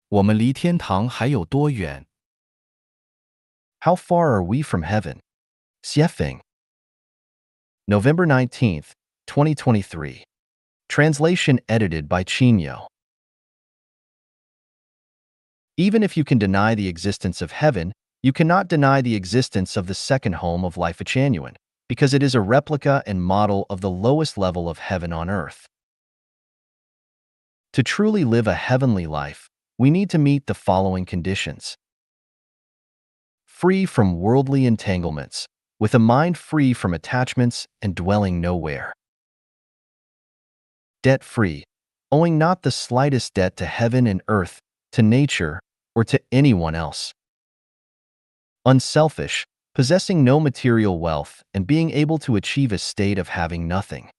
B: 我们离天堂还有多远？
A: How far are we from heaven? Xiefeng. November 19th, 2023. Translation edited by Qinyo. Even if you can deny the existence of heaven, you cannot deny the existence of the second home of life Echanuan, because it is a replica and model of the lowest level of heaven on earth. To truly live a heavenly life, we need to meet the following conditions. Free from worldly entanglements, with a mind free from attachments and dwelling nowhere. Debt-free, owing not the slightest debt to heaven and earth, to nature, or to anyone else. Unselfish, possessing no material wealth and being able to achieve a state of having nothing.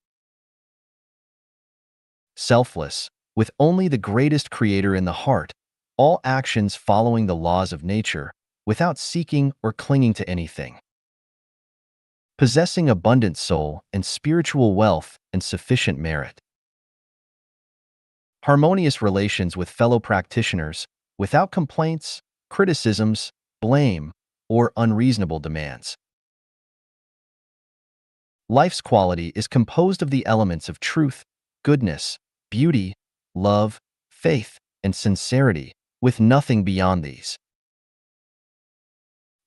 A: Selfless, with only the greatest creator in the heart, all actions following the laws of nature, without seeking or clinging to anything. Possessing abundant soul and spiritual wealth and sufficient merit. Harmonious relations with fellow practitioners, without complaints, criticisms, blame, or unreasonable demands. Life's quality is composed of the elements of truth, goodness, beauty, love, faith, and sincerity, with nothing beyond these.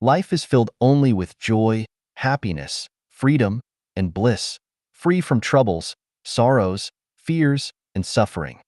A: Life is filled only with joy, happiness, freedom, and bliss, free from troubles, sorrows, fears, and suffering.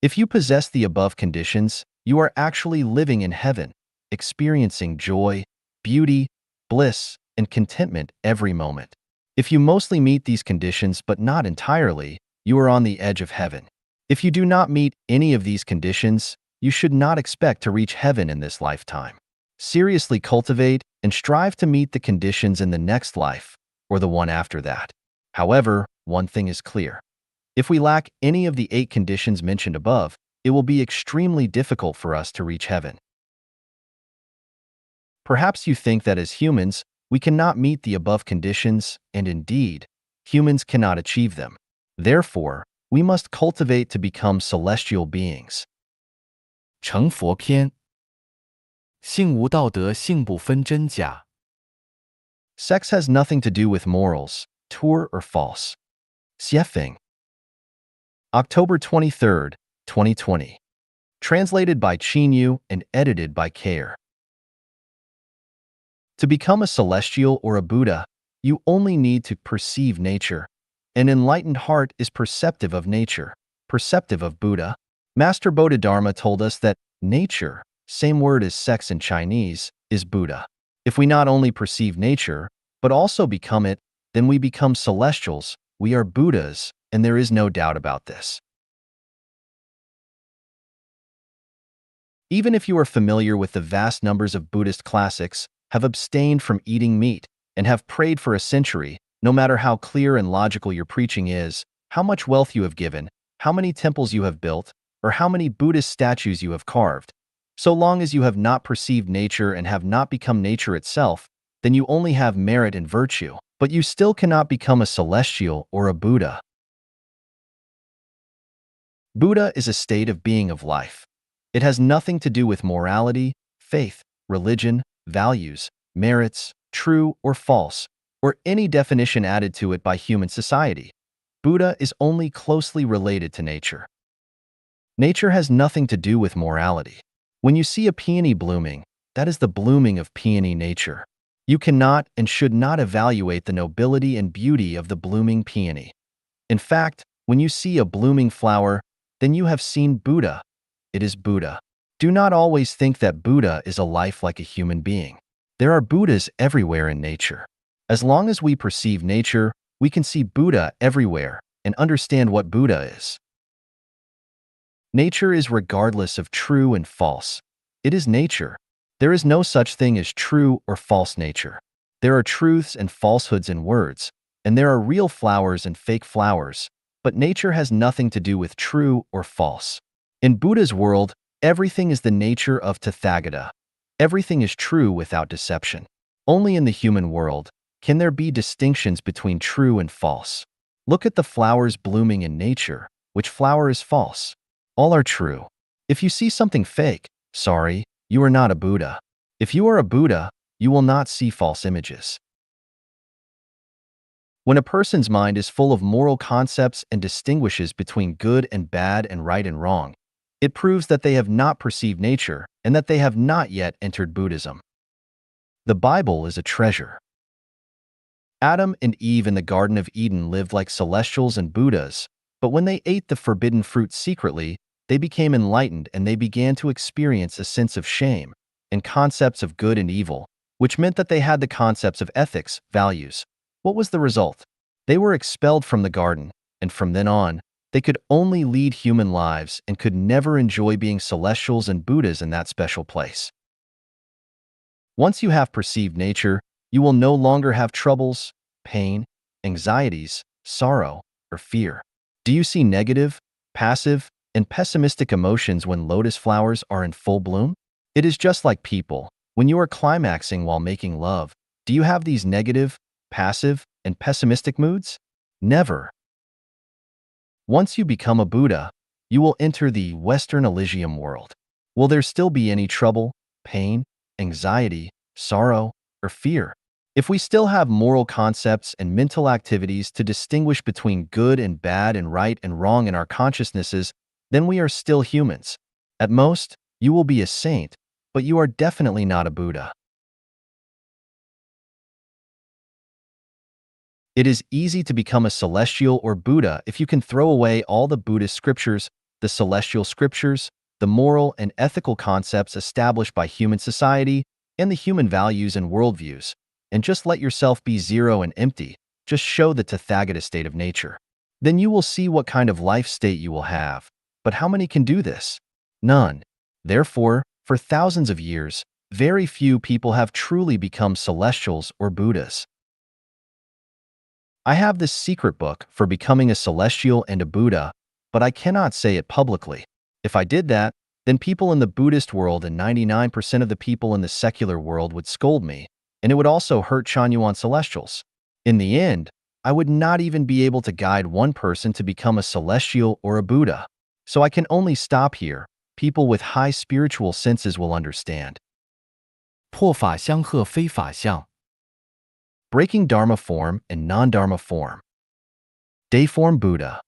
A: If you possess the above conditions, you are actually living in heaven, experiencing joy, beauty, bliss, and contentment every moment. If you mostly meet these conditions but not entirely, you are on the edge of heaven. If you do not meet any of these conditions, you should not expect to reach heaven in this lifetime. Seriously cultivate and strive to meet the conditions in the next life, or the one after that. However, one thing is clear. If we lack any of the 8 conditions mentioned above, it will be extremely difficult for us to reach heaven. Perhaps you think that as humans, we cannot meet the above conditions, and indeed, humans cannot achieve them. Therefore, we must cultivate to become celestial beings.
B: 成佛篇。性无道德，性不分真假。
A: Sex has nothing to do with morals, true or false. Xiefeng. October 23rd, 2020. Translated by Qinyu and edited by Care. To become a celestial or a Buddha, you only need to perceive nature. An enlightened heart is perceptive of nature, perceptive of Buddha. Master Bodhidharma told us that nature, same word as sex in Chinese, is Buddha. If we not only perceive nature, but also become it, then we become celestials, we are Buddhas, and there is no doubt about this. Even if you are familiar with the vast numbers of Buddhist classics, have abstained from eating meat, and have prayed for a century, no matter how clear and logical your preaching is, how much wealth you have given, how many temples you have built, or how many Buddhist statues you have carved, so long as you have not perceived nature and have not become nature itself, then you only have merit and virtue, but you still cannot become a celestial or a Buddha. Buddha is a state of being of life. It has nothing to do with morality, faith, religion, values, merits, true or false, or any definition added to it by human society. Buddha is only closely related to nature. Nature has nothing to do with morality. When you see a peony blooming, that is the blooming of peony nature. You cannot and should not evaluate the nobility and beauty of the blooming peony. In fact, when you see a blooming flower, then you have seen Buddha. It is Buddha. Do not always think that Buddha is a life like a human being. There are Buddhas everywhere in nature. As long as we perceive nature, we can see Buddha everywhere and understand what Buddha is. Nature is regardless of true and false. It is nature. There is no such thing as true or false nature. There are truths and falsehoods in words, and there are real flowers and fake flowers, but nature has nothing to do with true or false. In Buddha's world, everything is the nature of Tathagata. Everything is true without deception. Only in the human world can there be distinctions between true and false. Look at the flowers blooming in nature. Which flower is false? All are true. If you see something fake, sorry, you are not a Buddha. If you are a Buddha, you will not see false images. When a person's mind is full of moral concepts and distinguishes between good and bad and right and wrong, it proves that they have not perceived nature and that they have not yet entered Buddhism. The Bible is a treasure. Adam and Eve in the Garden of Eden lived like celestials and Buddhas, but when they ate the forbidden fruit secretly, they became enlightened and they began to experience a sense of shame and concepts of good and evil, which meant that they had the concepts of ethics, values. What was the result? They were expelled from the garden, and from then on, they could only lead human lives and could never enjoy being celestials and Buddhas in that special place. Once you have perceived nature, you will no longer have troubles, pain, anxieties, sorrow, or fear. Do you see negative, passive, and pessimistic emotions when lotus flowers are in full bloom? It is just like people. When you are climaxing while making love, do you have these negative, passive, and pessimistic moods? Never. Once you become a Buddha, you will enter the Western Elysium world. Will there still be any trouble, pain, anxiety, sorrow, or fear? If we still have moral concepts and mental activities to distinguish between good and bad and right and wrong in our consciousnesses, then we are still humans. At most, you will be a saint, but you are definitely not a Buddha. It is easy to become a celestial or Buddha if you can throw away all the Buddhist scriptures, the celestial scriptures, the moral and ethical concepts established by human society, and the human values and worldviews, and just let yourself be zero and empty. Just show the Tathagata state of nature. Then you will see what kind of life state you will have. But how many can do this? None. Therefore, for thousands of years, very few people have truly become celestials or Buddhas. I have this secret book for becoming a celestial and a Buddha, but I cannot say it publicly. If I did that, then people in the Buddhist world and 99% of the people in the secular world would scold me, and it would also hurt Chanyuan celestials. In the end, I would not even be able to guide one person to become a celestial or a Buddha. So I can only stop here. People with high spiritual senses will understand.
B: 破法相和非法相
A: Breaking Dharma form and non-Dharma form. Dayform Buddha.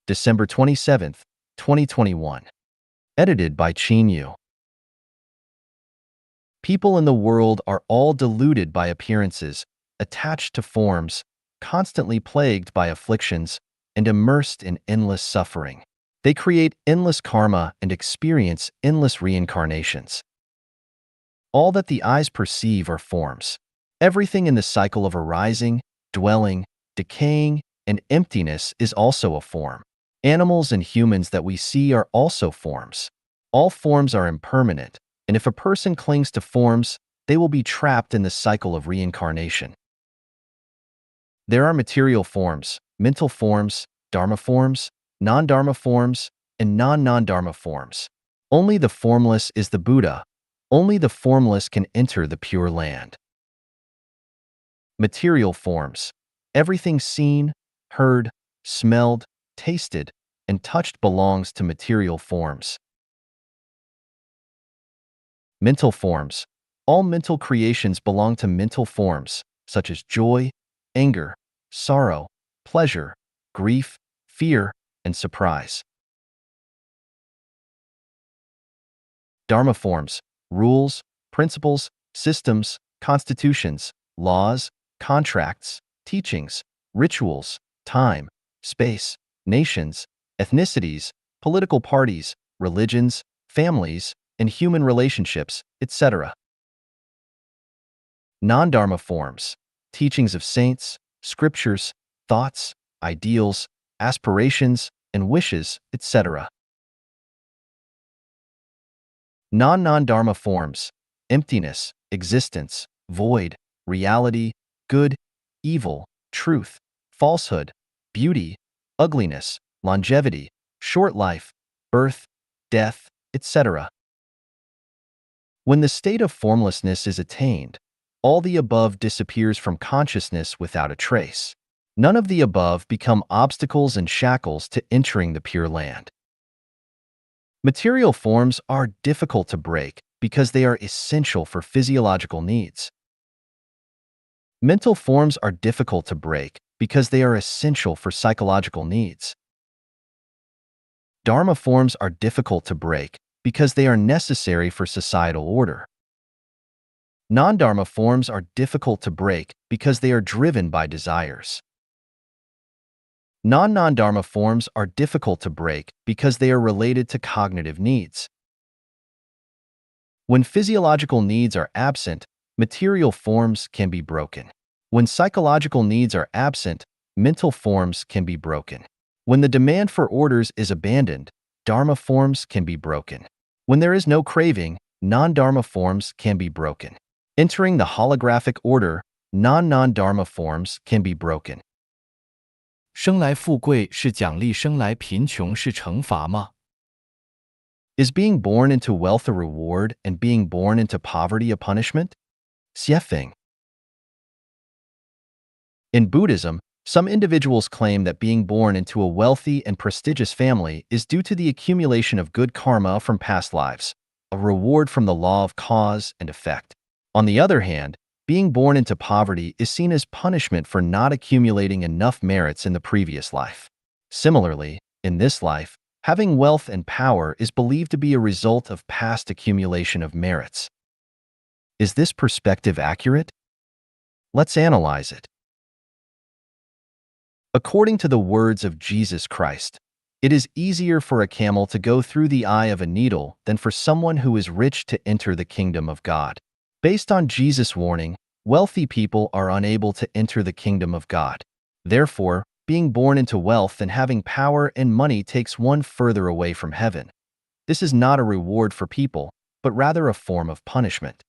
A: December 27th, 2021. Edited by Qin Yu. People in the world are all deluded by appearances, attached to forms, constantly plagued by afflictions, and immersed in endless suffering. They create endless karma and experience endless reincarnations. All that the eyes perceive are forms. Everything in the cycle of arising, dwelling, decaying, and emptiness is also a form. Animals and humans that we see are also forms. All forms are impermanent, and if a person clings to forms, they will be trapped in the cycle of reincarnation. There are material forms, mental forms, dharma forms, non-dharma forms, and non-dharma forms. Only the formless is the Buddha. Only the formless can enter the Pure Land. Material forms. Everything seen, heard, smelled, tasted, and touched belongs to material forms. Mental forms. All mental creations belong to mental forms, such as joy, anger, sorrow, pleasure, grief, fear, and surprise. Dharma forms. Rules, principles, systems, constitutions, laws, contracts, teachings, rituals, time, space, nations, ethnicities, political parties, religions, families, and human relationships, etc. Non-dharma forms. Teachings of saints, scriptures, thoughts, ideals, aspirations, and wishes, etc. Non-dharma forms. Emptiness, existence, void, reality, good, evil, truth, falsehood, beauty, ugliness, longevity, short life, birth, death, etc. When the state of formlessness is attained, all the above disappears from consciousness without a trace. None of the above become obstacles and shackles to entering the Pure Land. Material forms are difficult to break because they are essential for physiological needs. Mental forms are difficult to break because they are essential for psychological needs. Dharma forms are difficult to break because they are necessary for societal order. Non-dharma forms are difficult to break because they are driven by desires. Non-dharma forms are difficult to break because they are related to cognitive needs. When physiological needs are absent, material forms can be broken. When psychological needs are absent, mental forms can be broken. When the demand for orders is abandoned, dharma forms can be broken. When there is no craving, non-dharma forms can be broken. Entering the holographic order, non-dharma forms can be broken.
B: 生来富贵是奖励，生来贫穷是惩罚吗？
A: Is being born into wealth a reward and being born into poverty a punishment? Xiefeng. In Buddhism, some individuals claim that being born into a wealthy and prestigious family is due to the accumulation of good karma from past lives, a reward from the law of cause and effect. On the other hand, being born into poverty is seen as punishment for not accumulating enough merits in the previous life. Similarly, in this life, having wealth and power is believed to be a result of past accumulation of merits. Is this perspective accurate? Let's analyze it. According to the words of Jesus Christ, it is easier for a camel to go through the eye of a needle than for someone who is rich to enter the kingdom of God. Based on Jesus' warning, wealthy people are unable to enter the kingdom of God. Therefore, being born into wealth and having power and money takes one further away from heaven. This is not a reward for people, but rather a form of punishment.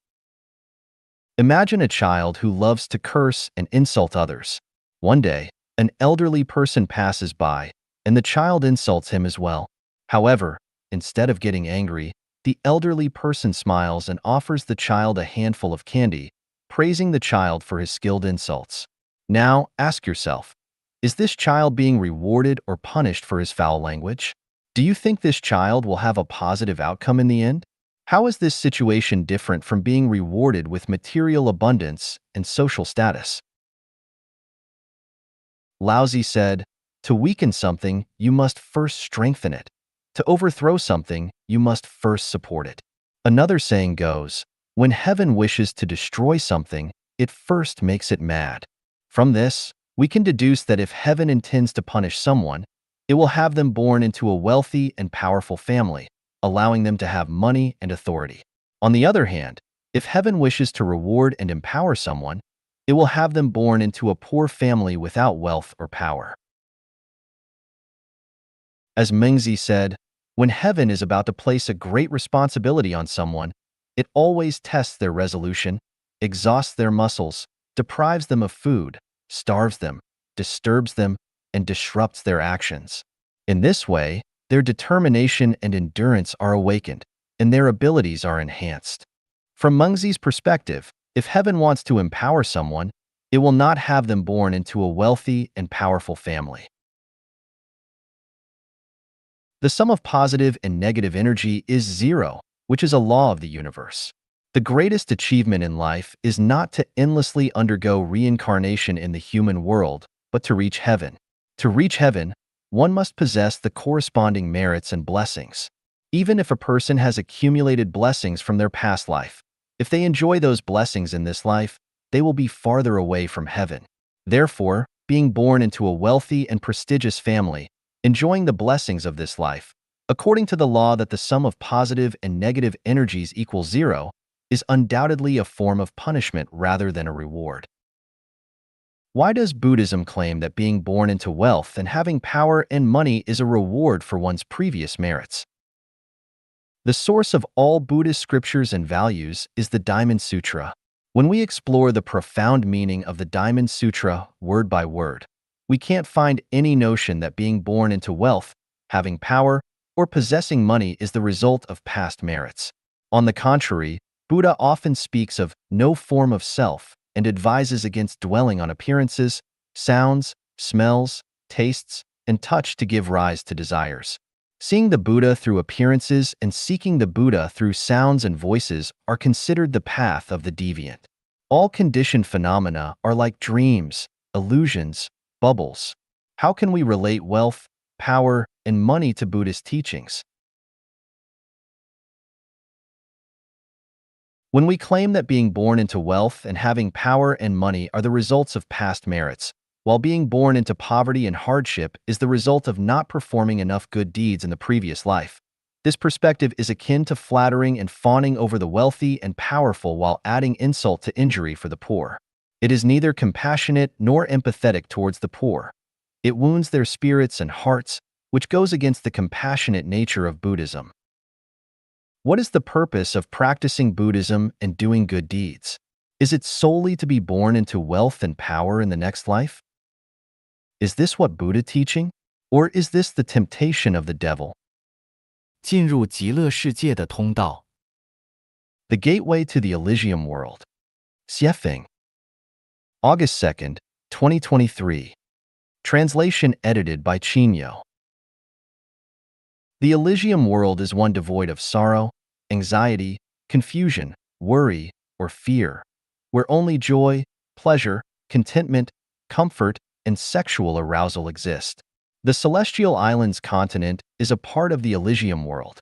A: Imagine a child who loves to curse and insult others. One day, an elderly person passes by, and the child insults him as well. However, instead of getting angry, the elderly person smiles and offers the child a handful of candy, praising the child for his skilled insults. Now, ask yourself, is this child being rewarded or punished for his foul language? Do you think this child will have a positive outcome in the end? How is this situation different from being rewarded with material abundance and social status? Laozi said, "To weaken something, you must first strengthen it. To overthrow something, you must first support it." Another saying goes, "When heaven wishes to destroy something, it first makes it mad." From this, we can deduce that if heaven intends to punish someone, it will have them born into a wealthy and powerful family, allowing them to have money and authority. On the other hand, if heaven wishes to reward and empower someone, it will have them born into a poor family without wealth or power. As Mengzi said, when heaven is about to place a great responsibility on someone, it always tests their resolution, exhausts their muscles, deprives them of food, starves them, disturbs them, and disrupts their actions. In this way, their determination and endurance are awakened, and their abilities are enhanced. From Mengzi's perspective, if heaven wants to empower someone, it will not have them born into a wealthy and powerful family. The sum of positive and negative energy is zero, which is a law of the universe. The greatest achievement in life is not to endlessly undergo reincarnation in the human world, but to reach heaven. To reach heaven, one must possess the corresponding merits and blessings. Even if a person has accumulated blessings from their past life, if they enjoy those blessings in this life, they will be farther away from heaven. Therefore, being born into a wealthy and prestigious family, enjoying the blessings of this life, according to the law that the sum of positive and negative energies equals zero, is undoubtedly a form of punishment rather than a reward. Why does Buddhism claim that being born into wealth and having power and money is a reward for one's previous merits? The source of all Buddhist scriptures and values is the Diamond Sutra. When we explore the profound meaning of the Diamond Sutra word by word, we can't find any notion that being born into wealth, having power, or possessing money is the result of past merits. On the contrary, Buddha often speaks of no form of self and advises against dwelling on appearances, sounds, smells, tastes, and touch to give rise to desires. Seeing the Buddha through appearances and seeking the Buddha through sounds and voices are considered the path of the deviant. All conditioned phenomena are like dreams, illusions, bubbles. How can we relate wealth, power, and money to Buddhist teachings? When we claim that being born into wealth and having power and money are the results of past merits, while being born into poverty and hardship is the result of not performing enough good deeds in the previous life, this perspective is akin to flattering and fawning over the wealthy and powerful while adding insult to injury for the poor. It is neither compassionate nor empathetic towards the poor. It wounds their spirits and hearts, which goes against the compassionate nature of Buddhism. What is the purpose of practicing Buddhism and doing good deeds? Is it solely to be born into wealth and power in the next life? Is this what Buddha teaching? Or is this the temptation of the devil?
B: 进入极乐世界的通道。
A: The Gateway to the Elysium World. Xiefeng. August 2nd, 2023. Translation edited by Chinyo. The Elysium world is one devoid of sorrow, anxiety, confusion, worry, or fear, where only joy, pleasure, contentment, comfort, and sexual arousal exist. The Celestial Islands continent is a part of the Elysium world.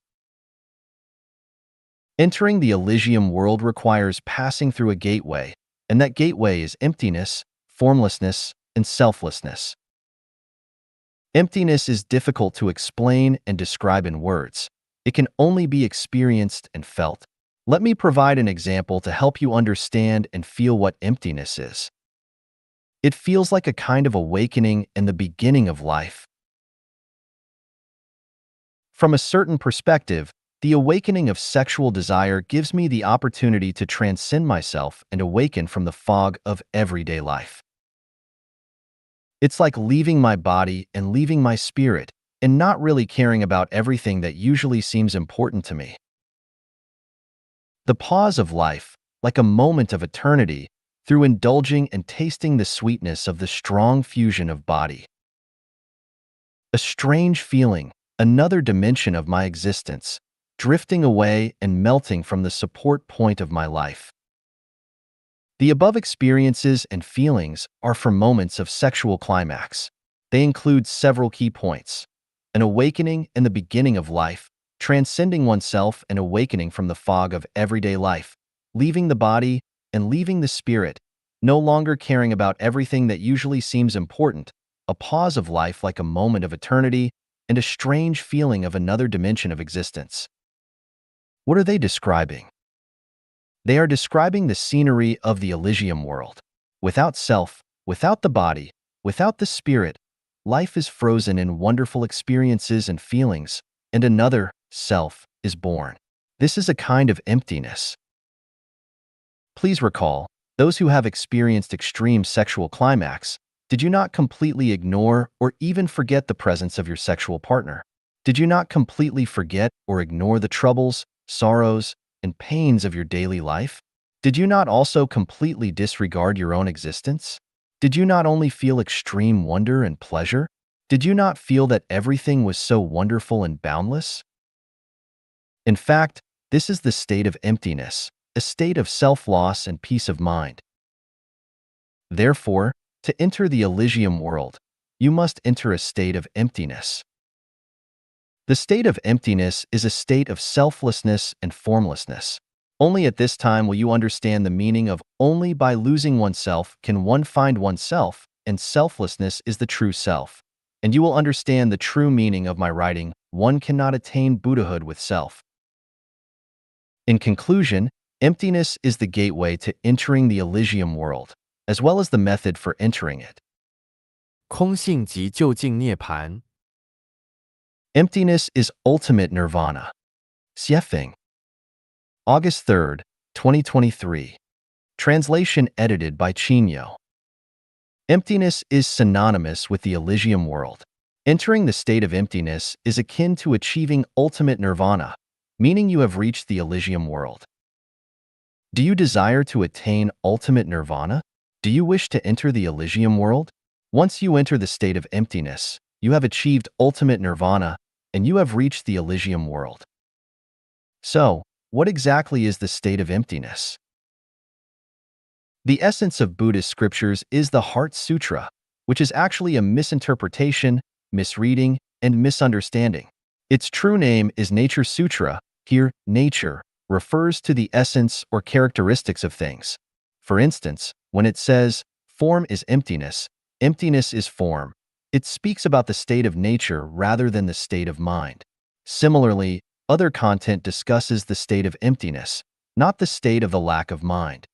A: Entering the Elysium world requires passing through a gateway, and that gateway is emptiness, formlessness, and selflessness. Emptiness is difficult to explain and describe in words. It can only be experienced and felt. Let me provide an example to help you understand and feel what emptiness is. It feels like a kind of awakening and the beginning of life. From a certain perspective, the awakening of sexual desire gives me the opportunity to transcend myself and awaken from the fog of everyday life. It's like leaving my body and leaving my spirit, and not really caring about everything that usually seems important to me. The pause of life, like a moment of eternity, through indulging and tasting the sweetness of the strong fusion of body. A strange feeling, another dimension of my existence, drifting away and melting from the support point of my life. The above experiences and feelings are for moments of sexual climax. They include several key points: an awakening in the beginning of life, transcending oneself and awakening from the fog of everyday life, leaving the body and leaving the spirit, no longer caring about everything that usually seems important, a pause of life like a moment of eternity, and a strange feeling of another dimension of existence. What are they describing? They are describing the scenery of the Elysium world. Without self, without the body, without the spirit, life is frozen in wonderful experiences and feelings, and another self is born. This is a kind of emptiness. Please recall, those who have experienced extreme sexual climax, did you not completely ignore or even forget the presence of your sexual partner? Did you not completely forget or ignore the troubles, sorrows, and pains of your daily life? Did you not also completely disregard your own existence? Did you not only feel extreme wonder and pleasure? Did you not feel that everything was so wonderful and boundless? In fact, this is the state of emptiness, a state of self-loss and peace of mind. Therefore, to enter the Elysium world, you must enter a state of emptiness. The state of emptiness is a state of selflessness and formlessness. Only at this time will you understand the meaning of only by losing oneself can one find oneself, and selflessness is the true self. And you will understand the true meaning of my writing, one cannot attain Buddhahood with self. In conclusion, emptiness is the gateway to entering the Elysium world, as well as the method for entering it.
B: 空性即究竟涅槃。
A: Emptiness is ultimate nirvana. Xiefeng. August 3rd, 2023. Translation edited by Qinyo. Emptiness is synonymous with the Elysium world. Entering the state of emptiness is akin to achieving ultimate nirvana, meaning you have reached the Elysium world. Do you desire to attain ultimate nirvana? Do you wish to enter the Elysium world? Once you enter the state of emptiness, you have achieved ultimate nirvana, and you have reached the Elysium world. So, what exactly is the state of emptiness? The essence of Buddhist scriptures is the Heart Sutra, which is actually a misinterpretation, misreading, and misunderstanding. Its true name is Nature Sutra. Here, nature refers to the essence or characteristics of things. For instance, when it says, form is emptiness, emptiness is form, it speaks about the state of nature rather than the state of mind. Similarly, other content discusses the state of emptiness, not the state of the lack of mind.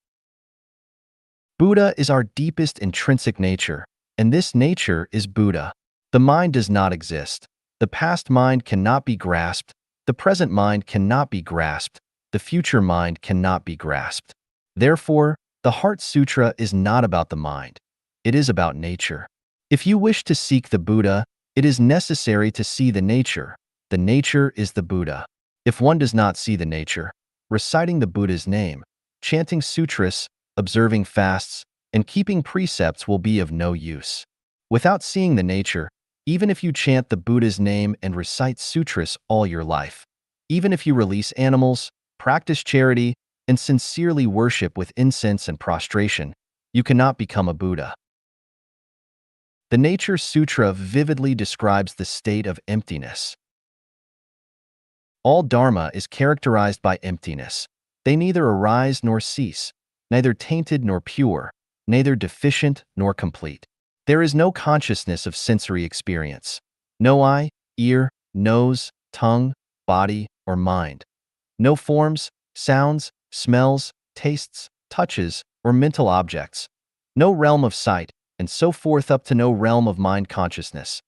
A: Buddha is our deepest intrinsic nature, and this nature is Buddha. The mind does not exist. The past mind cannot be grasped. The present mind cannot be grasped. The future mind cannot be grasped. Therefore, the Heart Sutra is not about the mind. It is about nature. If you wish to seek the Buddha, it is necessary to see the nature. The nature is the Buddha. If one does not see the nature, reciting the Buddha's name, chanting sutras, observing fasts, and keeping precepts will be of no use. Without seeing the nature, even if you chant the Buddha's name and recite sutras all your life, even if you release animals, practice charity, and sincerely worship with incense and prostration, you cannot become a Buddha. The Nature Sutra vividly describes the state of emptiness. All dharma is characterized by emptiness. They neither arise nor cease, neither tainted nor pure, neither deficient nor complete. There is no consciousness of sensory experience, no eye, ear, nose, tongue, body, or mind. No forms, sounds, smells, tastes, touches, or mental objects. No realm of sight, and so forth up to no realm of mind consciousness.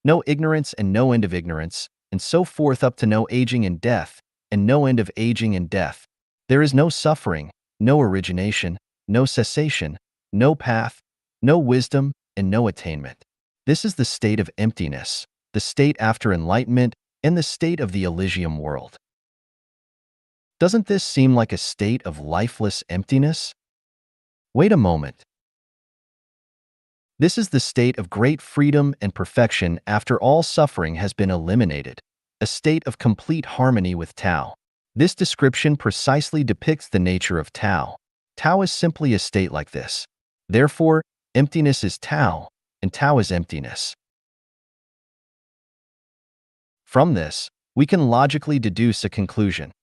A: No ignorance and no end of ignorance, and so forth up to no aging and death, and no end of aging and death. There is no suffering, no origination, no cessation, no path, no wisdom, and no attainment. This is the state of emptiness, the state after enlightenment, and the state of the Elysium world. Doesn't this seem like a state of lifeless emptiness? Wait a moment. This is the state of great freedom and perfection after all suffering has been eliminated, a state of complete harmony with Tao. This description precisely depicts the nature of Tao. Tao is simply a state like this. Therefore, emptiness is Tao, and Tao is emptiness. From this, we can logically deduce a conclusion.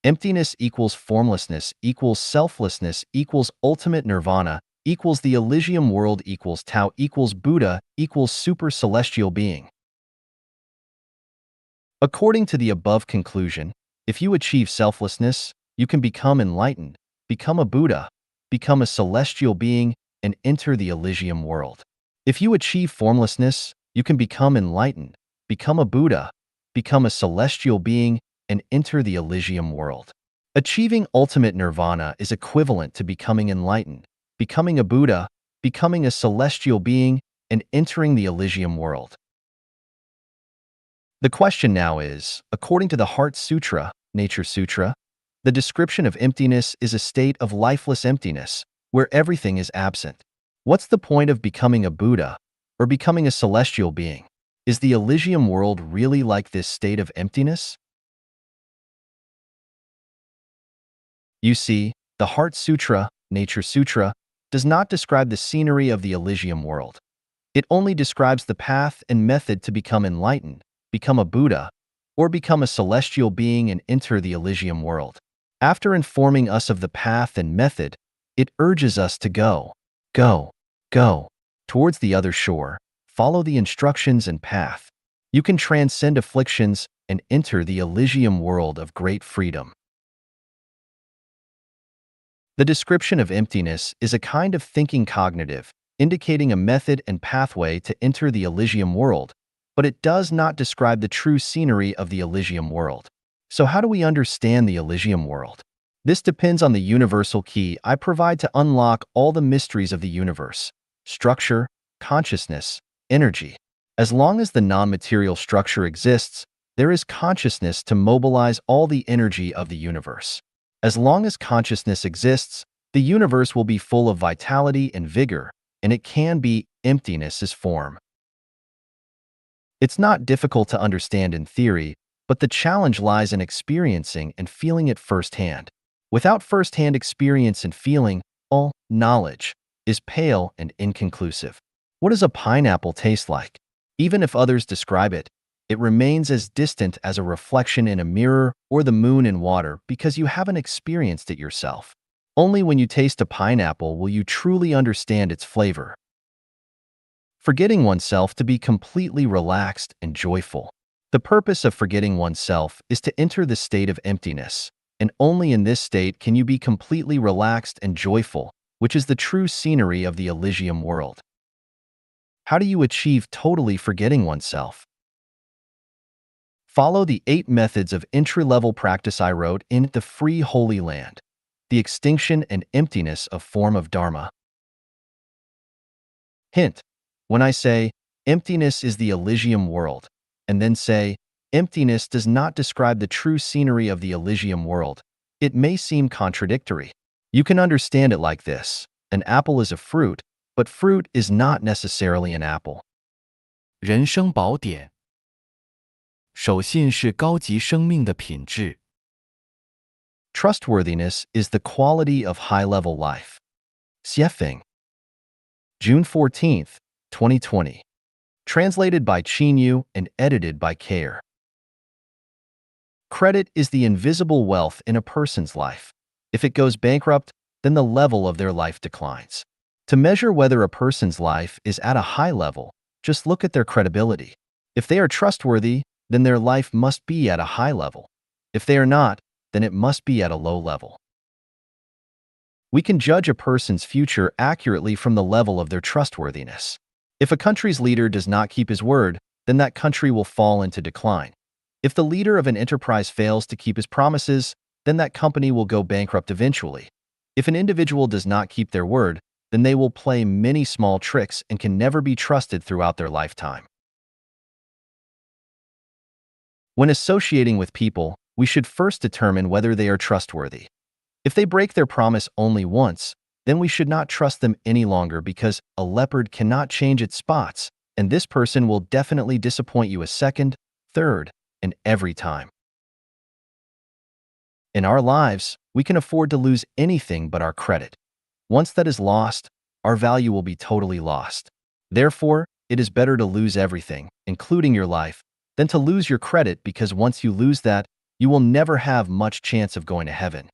A: Emptiness equals formlessness equals selflessness equals ultimate nirvana equals the Elysium world equals Tao equals Buddha equals super celestial being. According to the above conclusion, if you achieve selflessness, you can become enlightened, become a Buddha, become a celestial being, and enter the Elysium world. If you achieve formlessness, you can become enlightened, become a Buddha, become a celestial being, and enter the Elysium world. Achieving ultimate nirvana is equivalent to becoming enlightened, becoming a Buddha, becoming a celestial being, and entering the Elysium world. The question now is, according to the Heart Sutra, Nature Sutra, the description of emptiness is a state of lifeless emptiness, where everything is absent. What's the point of becoming a Buddha, or becoming a celestial being? Is the Elysium world really like this state of emptiness? You see, the Heart Sutra, Nature Sutra, does not describe the scenery of the Elysium world. It only describes the path and method to become enlightened, become a Buddha, or become a celestial being and enter the Elysium world. After informing us of the path and method, it urges us to go towards the other shore, follow the instructions and path. You can transcend afflictions and enter the Elysium world of great freedom. The description of emptiness is a kind of thinking cognitive, indicating a method and pathway to enter the Elysium world, but it does not describe the true scenery of the Elysium world. So how do we understand the Elysium world? This depends on the universal key I provide to unlock all the mysteries of the universe: structure, consciousness, energy. As long as the non-material structure exists, there is consciousness to mobilize all the energy of the universe. As long as consciousness exists, the universe will be full of vitality and vigor, and it can be emptiness as form. It's not difficult to understand in theory, but the challenge lies in experiencing and feeling it firsthand. Without firsthand experience and feeling, all knowledge is pale and inconclusive. What does a pineapple taste like? Even if others describe it, it remains as distant as a reflection in a mirror or the moon in water because you haven't experienced it yourself. Only when you taste a pineapple will you truly understand its flavor. Forgetting oneself to be completely relaxed and joyful. The purpose of forgetting oneself is to enter the state of emptiness, and only in this state can you be completely relaxed and joyful, which is the true scenery of the Elysium world. How do you achieve totally forgetting oneself? Follow the 8 methods of entry-level practice I wrote in The Free Holy Land, The Extinction and Emptiness of Form of Dharma. Hint: when I say, emptiness is the Elysium world, and then say, emptiness does not describe the true scenery of the Elysium world, it may seem contradictory. You can understand it like this: an apple is a fruit, but fruit is not necessarily an apple.
B: 人生宝典，守信是高级生命的品质。
A: Trustworthiness is the quality of high-level life. Xiefeng. June 14th, 2020. Translated by Qinyu and edited by Care. Credit is the invisible wealth in a person's life. If it goes bankrupt, then the level of their life declines. To measure whether a person's life is at a high level, just look at their credibility. If they are trustworthy, then their life must be at a high level. If they are not, then it must be at a low level. We can judge a person's future accurately from the level of their trustworthiness. If a country's leader does not keep his word, then that country will fall into decline. If the leader of an enterprise fails to keep his promises, then that company will go bankrupt eventually. If an individual does not keep their word, then they will play many small tricks and can never be trusted throughout their lifetime. When associating with people, we should first determine whether they are trustworthy. If they break their promise only once, then we should not trust them any longer because a leopard cannot change its spots, and this person will definitely disappoint you a second, third, and every time. In our lives, we can afford to lose anything but our credit. Once that is lost, our value will be totally lost. Therefore, it is better to lose everything, including your life, than to lose your credit because once you lose that, you will never have much chance of going to heaven.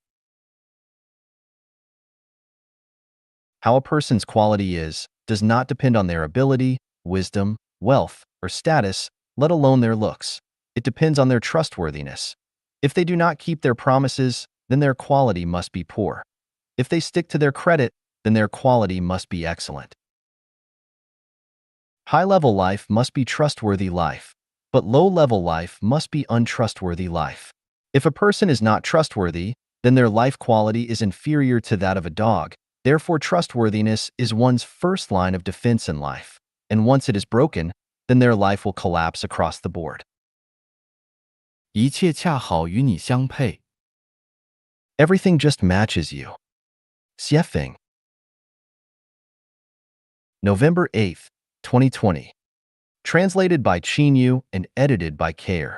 A: How a person's quality is does not depend on their ability, wisdom, wealth, or status, let alone their looks. It depends on their trustworthiness. If they do not keep their promises, then their quality must be poor. If they stick to their credit, then their quality must be excellent. High-level life must be trustworthy life, but low-level life must be untrustworthy life. If a person is not trustworthy, then their life quality is inferior to that of a dog. Therefore, trustworthiness is one's first line of defense in life, and once it is broken, then their life will collapse across the board.
B: 一切恰好与你相配。
A: Everything just matches you. Xiefeng. November 8th, 2020. Translated by Qin Yu and edited by Kair.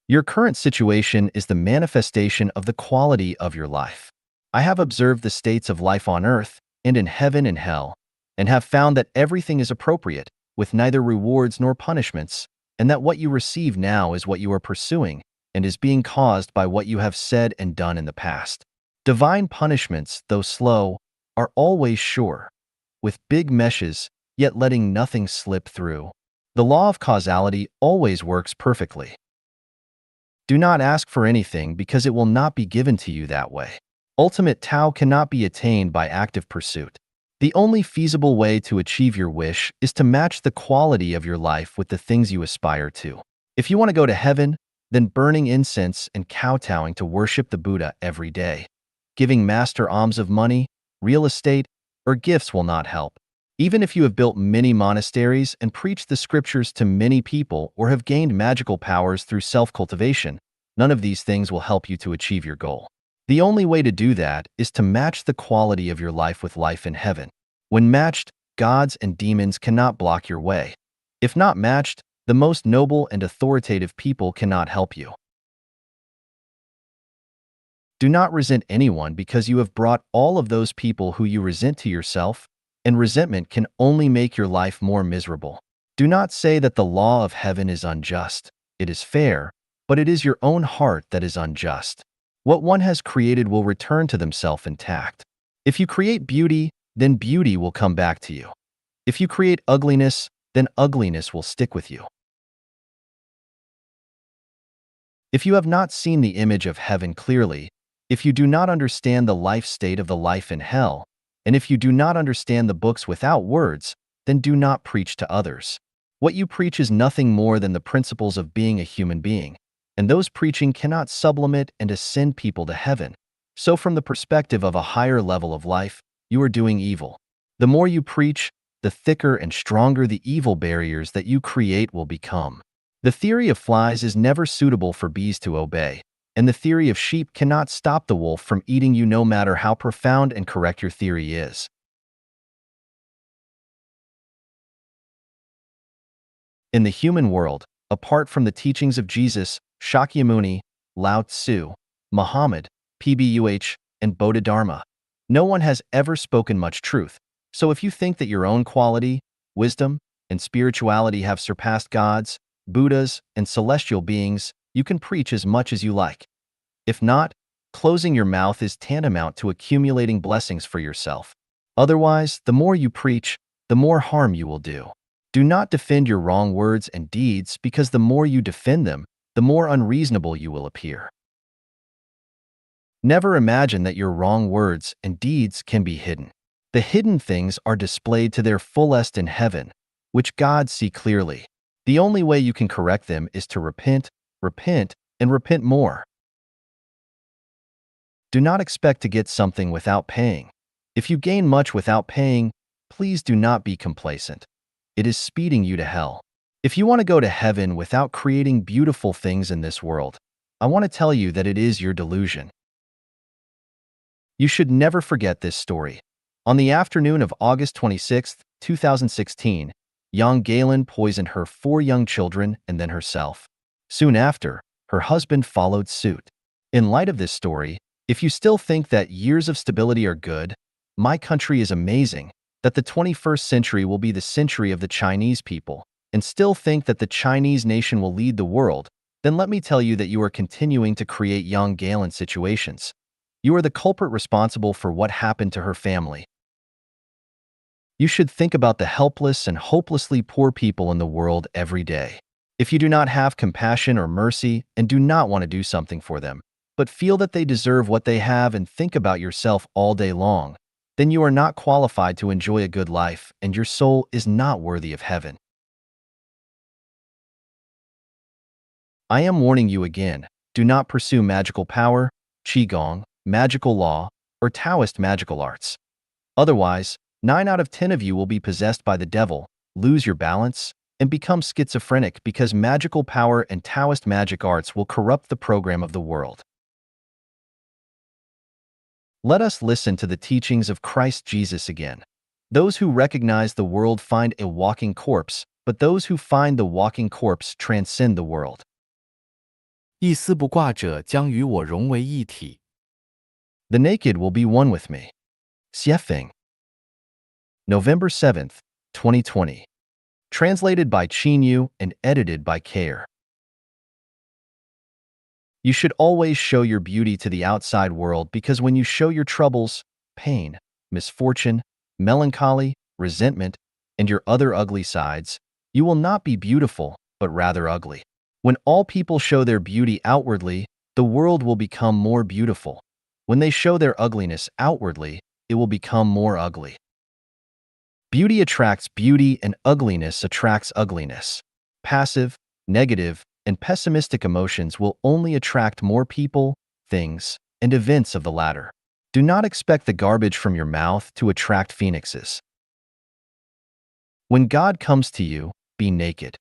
A: Your current situation is the manifestation of the quality of your life. I have observed the states of life on earth and in heaven and hell, and have found that everything is appropriate, with neither rewards nor punishments, and that what you receive now is what you are pursuing and is being caused by what you have said and done in the past. Divine punishments, though slow, are always sure, with big meshes, yet letting nothing slip through. The law of causality always works perfectly. Do not ask for anything because it will not be given to you that way. Ultimate Tao cannot be attained by active pursuit. The only feasible way to achieve your wish is to match the quality of your life with the things you aspire to. If you want to go to heaven, then burning incense and kowtowing to worship the Buddha every day. Giving master alms of money, real estate, or gifts will not help. Even if you have built many monasteries and preached the scriptures to many people or have gained magical powers through self-cultivation, none of these things will help you to achieve your goal. The only way to do that is to match the quality of your life with life in heaven. When matched, gods and demons cannot block your way. If not matched, the most noble and authoritative people cannot help you. Do not resent anyone because you have brought all of those people who you resent to yourself, and resentment can only make your life more miserable. Do not say that the law of heaven is unjust. It is fair, but it is your own heart that is unjust. What one has created will return to themselves intact. If you create beauty, then beauty will come back to you. If you create ugliness, then ugliness will stick with you. If you have not seen the image of heaven clearly, if you do not understand the life state of the life in hell, and if you do not understand the books without words, then do not preach to others. What you preach is nothing more than the principles of being a human being, and those preaching cannot sublimate and ascend people to heaven. So from the perspective of a higher level of life, you are doing evil. The more you preach, the thicker and stronger the evil barriers that you create will become. The theory of flies is never suitable for bees to obey, and the theory of sheep cannot stop the wolf from eating you no matter how profound and correct your theory is. In the human world, apart from the teachings of Jesus, Shakyamuni, Lao Tzu, Muhammad, PBUH, and Bodhidharma, no one has ever spoken much truth. So if you think that your own quality, wisdom, and spirituality have surpassed gods, Buddhas, and celestial beings, you can preach as much as you like. If not, closing your mouth is tantamount to accumulating blessings for yourself. Otherwise, the more you preach, the more harm you will do. Do not defend your wrong words and deeds because the more you defend them, the more unreasonable you will appear. Never imagine that your wrong words and deeds can be hidden. The hidden things are displayed to their fullest in heaven, which God see clearly. The only way you can correct them is to repent, and repent more. Do not expect to get something without paying. If you gain much without paying, please do not be complacent. It is speeding you to hell. If you want to go to heaven without creating beautiful things in this world, I want to tell you that it is your delusion. You should never forget this story. On the afternoon of August 26, 2016, Yang Galen poisoned her 4 young children and then herself. Soon after, her husband followed suit. In light of this story, if you still think that years of stability are good, my country is amazing, that the 21st century will be the century of the Chinese people, and still think that the Chinese nation will lead the world, then let me tell you that you are continuing to create Yang Galen situations. You are the culprit responsible for what happened to her family. You should think about the helpless and hopelessly poor people in the world every day. If you do not have compassion or mercy and do not want to do something for them, but feel that they deserve what they have and think about yourself all day long, then you are not qualified to enjoy a good life and your soul is not worthy of heaven. I am warning you again, do not pursue magical power, qigong, magical law, or Taoist magical arts. Otherwise, 9 out of 10 of you will be possessed by the devil, lose your balance, and become schizophrenic because magical power and Taoist magic arts will corrupt the program of the world. Let us listen to the teachings of Christ Jesus again. Those who recognize the world find a walking corpse, but those who find the walking corpse transcend the world.
B: 一丝不挂者将与我融为一体。
A: The naked will be one with me. Xiefeng. November 7th, 2020. Translated by Qin Yu and edited by Kair. You should always show your beauty to the outside world because when you show your troubles, pain, misfortune, melancholy, resentment, and your other ugly sides, you will not be beautiful, but rather ugly. When all people show their beauty outwardly, the world will become more beautiful. When they show their ugliness outwardly, it will become more ugly. Beauty attracts beauty and ugliness attracts ugliness. Passive, negative, and pessimistic emotions will only attract more people, things, and events of the latter. Do not expect the garbage from your mouth to attract phoenixes. When God comes to you, be naked.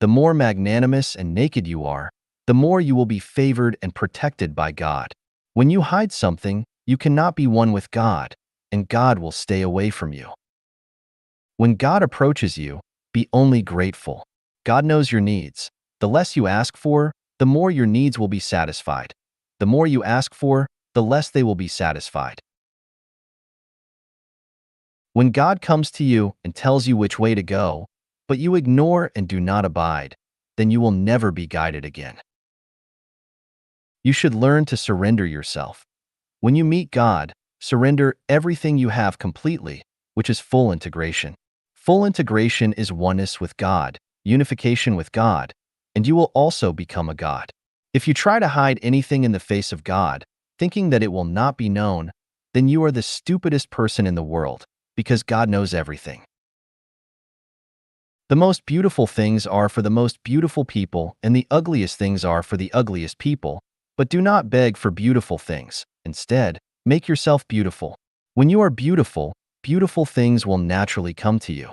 A: The more magnanimous and naked you are, the more you will be favored and protected by God. When you hide something, you cannot be one with God, and God will stay away from you. When God approaches you, be only grateful. God knows your needs. The less you ask for, the more your needs will be satisfied. The more you ask for, the less they will be satisfied. When God comes to you and tells you which way to go, but you ignore and do not abide, then you will never be guided again. You should learn to surrender yourself. When you meet God, surrender everything you have completely, which is full integration. Full integration is oneness with God, unification with God, and you will also become a God. If you try to hide anything in the face of God, thinking that it will not be known, then you are the stupidest person in the world, because God knows everything. The most beautiful things are for the most beautiful people, and the ugliest things are for the ugliest people, but do not beg for beautiful things. Instead, make yourself beautiful. When you are beautiful, beautiful things will naturally come to you.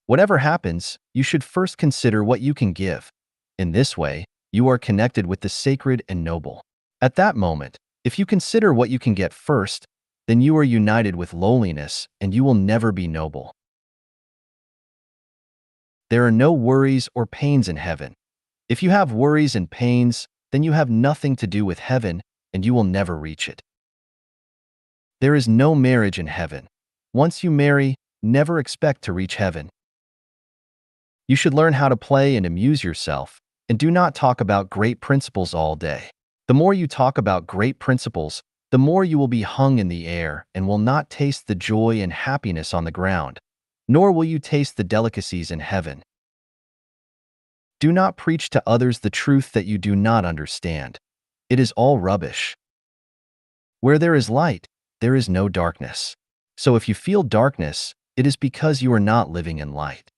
A: Whatever happens, you should first consider what you can give. In this way, you are connected with the sacred and noble. At that moment, if you consider what you can get first, then you are united with lowliness and you will never be noble. There are no worries or pains in heaven. If you have worries and pains, then you have nothing to do with heaven and you will never reach it. There is no marriage in heaven. Once you marry, never expect to reach heaven. You should learn how to play and amuse yourself, and do not talk about great principles all day. The more you talk about great principles, the more you will be hung in the air and will not taste the joy and happiness on the ground, nor will you taste the delicacies in heaven. Do not preach to others the truth that you do not understand. It is all rubbish. Where there is light, there is no darkness. So if you feel darkness, it is because you are not living in light.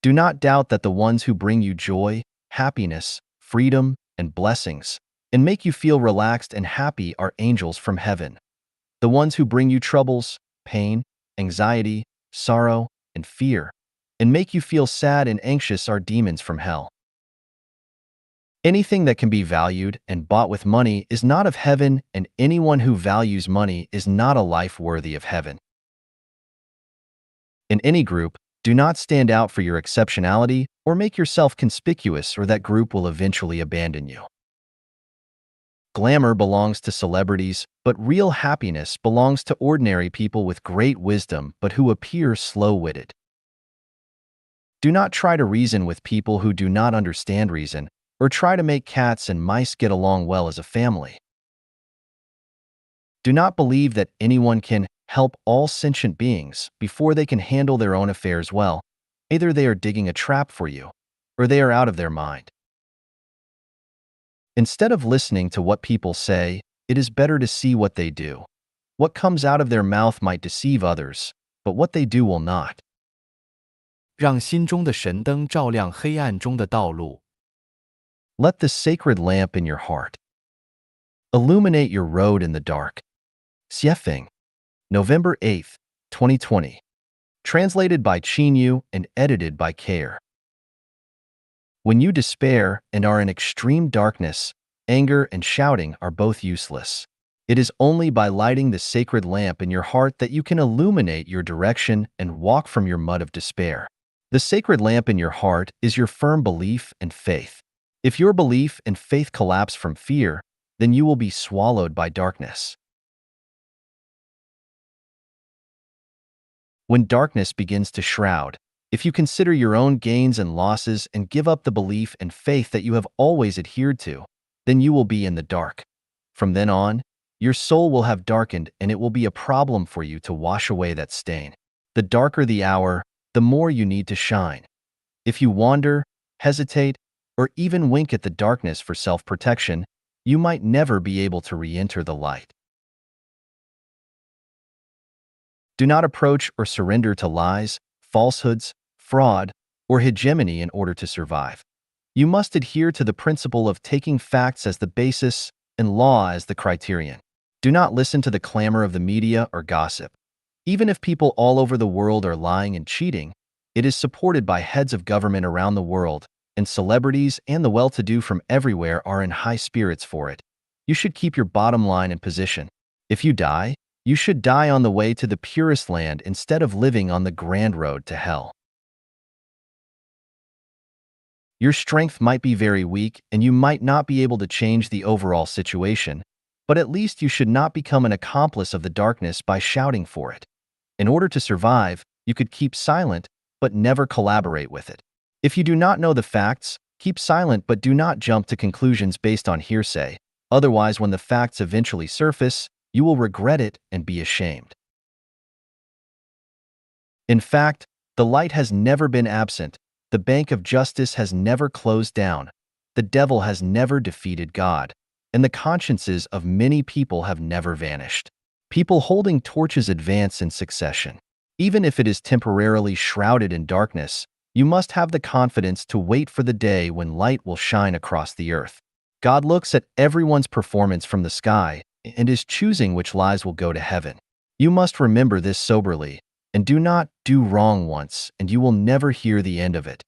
A: Do not doubt that the ones who bring you joy, happiness, freedom, and blessings, and make you feel relaxed and happy are angels from heaven. The ones who bring you troubles, pain, anxiety, sorrow, and fear, and make you feel sad and anxious are demons from hell. Anything that can be valued and bought with money is not of heaven, and anyone who values money is not a life worthy of heaven. In any group, do not stand out for your exceptionality or make yourself conspicuous, or that group will eventually abandon you. Glamour belongs to celebrities, but real happiness belongs to ordinary people with great wisdom but who appear slow-witted. Do not try to reason with people who do not understand reason, or try to make cats and mice get along well as a family. Do not believe that anyone can help all sentient beings before they can handle their own affairs well. Either they are digging a trap for you, or they are out of their mind. Instead of listening to what people say, it is better to see what they do. What comes out of their mouth might deceive others, but what they do will not.
B: 让心中的神灯照亮黑暗中的道路。
A: Let the sacred lamp in your heart illuminate your road in the dark. Xiefeng, November 8th, 2020. Translated by Qinyu and edited by Care. When you despair and are in extreme darkness, anger and shouting are both useless. It is only by lighting the sacred lamp in your heart that you can illuminate your direction and walk from your mud of despair. The sacred lamp in your heart is your firm belief and faith. If your belief and faith collapse from fear, then you will be swallowed by darkness. When darkness begins to shroud, if you consider your own gains and losses and give up the belief and faith that you have always adhered to, then you will be in the dark. From then on, your soul will have darkened and it will be a problem for you to wash away that stain. The darker the hour, the more you need to shine. If you wander, hesitate, or even wink at the darkness for self-protection, you might never be able to re-enter the light. Do not approach or surrender to lies, falsehoods, fraud, or hegemony in order to survive. You must adhere to the principle of taking facts as the basis and law as the criterion. Do not listen to the clamor of the media or gossip. Even if people all over the world are lying and cheating, it is supported by heads of government around the world, and celebrities and the well-to-do from everywhere are in high spirits for it. You should keep your bottom line in position. If you die, you should die on the way to the purest land instead of living on the grand road to hell. Your strength might be very weak and you might not be able to change the overall situation, but at least you should not become an accomplice of the darkness by shouting for it. In order to survive, you could keep silent, but never collaborate with it. If you do not know the facts, keep silent but do not jump to conclusions based on hearsay. Otherwise, when the facts eventually surface, you will regret it and be ashamed. In fact, the light has never been absent, the bank of justice has never closed down, the devil has never defeated God, and the consciences of many people have never vanished. People holding torches advance in succession. Even if it is temporarily shrouded in darkness, you must have the confidence to wait for the day when light will shine across the earth. God looks at everyone's performance from the sky and is choosing which lives will go to heaven. You must remember this soberly, and do not do wrong once, and you will never hear the end of it.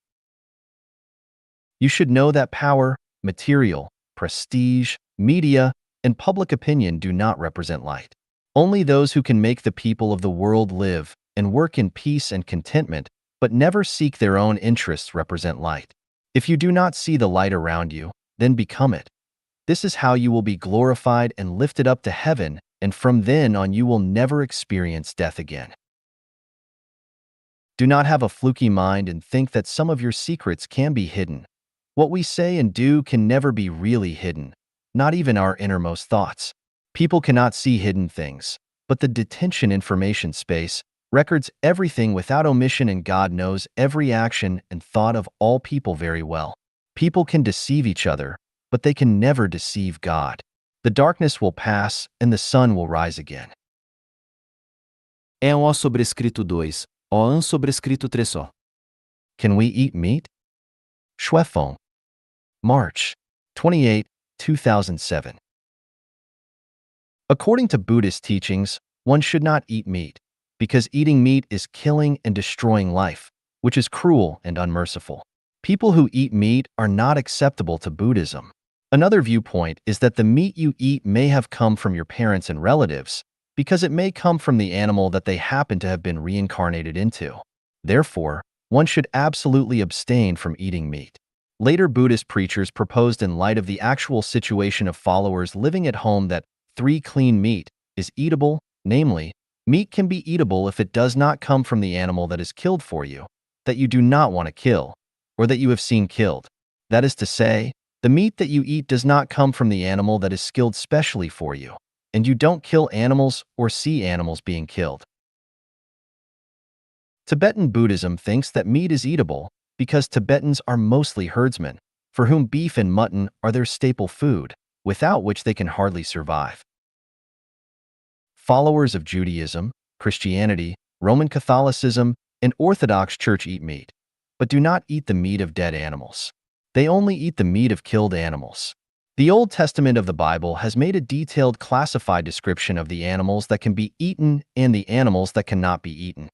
A: You should know that power, material, prestige, media, and public opinion do not represent light. Only those who can make the people of the world live and work in peace and contentment, but never seek their own interests, represent light. If you do not see the light around you, then become it. This is how you will be glorified and lifted up to heaven, and from then on you will never experience death again. Do not have a fluky mind and think that some of your secrets can be hidden. What we say and do can never be really hidden, not even our innermost thoughts. People cannot see hidden things, but the detention information space records everything without omission, and God knows every action and thought of all people very well. People can deceive each other, but they can never deceive God. The darkness will pass and the sun will rise again.
B: O sobrescrito 2, O sobrescrito 3.
A: Can we eat meat? Shuefeng, March 28, 2007. According to Buddhist teachings, one should not eat meat, because eating meat is killing and destroying life, which is cruel and unmerciful. People who eat meat are not acceptable to Buddhism. Another viewpoint is that the meat you eat may have come from your parents and relatives, because it may come from the animal that they happen to have been reincarnated into. Therefore, one should absolutely abstain from eating meat. Later Buddhist preachers proposed, in light of the actual situation of followers living at home, that 3 clean meat is eatable, namely, meat can be eatable if it does not come from the animal that is killed for you, that you do not want to kill, or that you have seen killed. That is to say, the meat that you eat does not come from the animal that is killed specially for you, and you don't kill animals or see animals being killed. Tibetan Buddhism thinks that meat is eatable because Tibetans are mostly herdsmen, for whom beef and mutton are their staple food, without which they can hardly survive. Followers of Judaism, Christianity, Roman Catholicism, and Orthodox Church eat meat. but do not eat the meat of dead animals. They only eat the meat of killed animals. The Old Testament of the Bible has made a detailed classified description of the animals that can be eaten and the animals that cannot be eaten.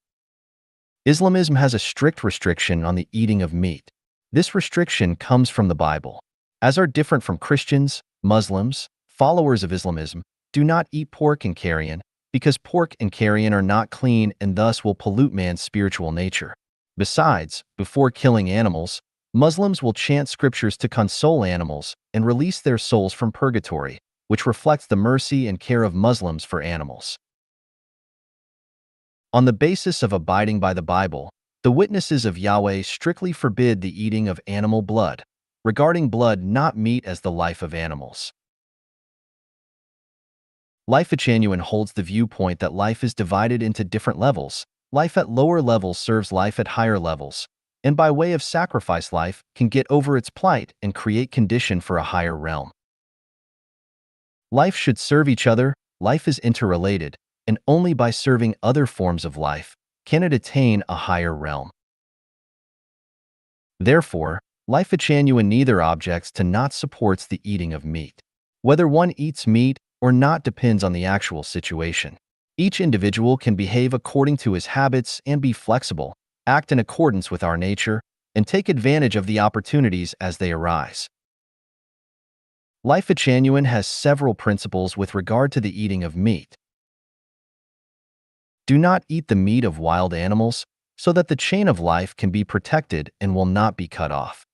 A: Islamism has a strict restriction on the eating of meat. This restriction comes from the Bible. As are different from Christians, Muslims, followers of Islamism, do not eat pork and carrion, because pork and carrion are not clean and thus will pollute man's spiritual nature. Besides, before killing animals, Muslims will chant scriptures to console animals and release their souls from purgatory, which reflects the mercy and care of Muslims for animals. On the basis of abiding by the Bible, the witnesses of Yahweh strictly forbid the eating of animal blood, regarding blood not meat as the life of animals. Life Genuine holds the viewpoint that life is divided into different levels. Life at lower levels serves life at higher levels, and by way of sacrifice life can get over its plight and create condition for a higher realm. Life should serve each other, life is interrelated, and only by serving other forms of life can it attain a higher realm. Therefore, Life Genuine neither objects to not supports the eating of meat. Whether one eats meat or not depends on the actual situation. Each individual can behave according to his habits and be flexible, act in accordance with our nature, and take advantage of the opportunities as they arise. Life Genuine has several principles with regard to the eating of meat. Do not eat the meat of wild animals, so that the chain of life can be protected and will not be cut off.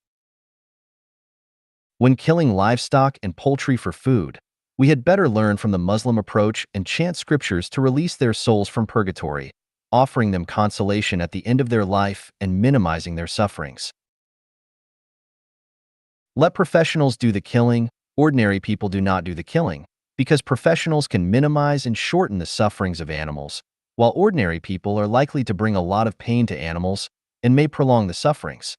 A: When killing livestock and poultry for food, we had better learn from the Muslim approach and chant scriptures to release their souls from purgatory, offering them consolation at the end of their life and minimizing their sufferings. Let professionals do the killing, ordinary people do not do the killing, because professionals can minimize and shorten the sufferings of animals, while ordinary people are likely to bring a lot of pain to animals and may prolong the sufferings.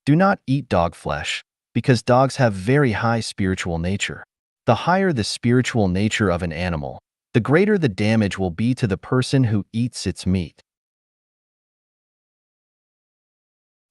A: Do not eat dog flesh, because dogs have very high spiritual nature. The higher the spiritual nature of an animal, the greater the damage will be to the person who eats its meat.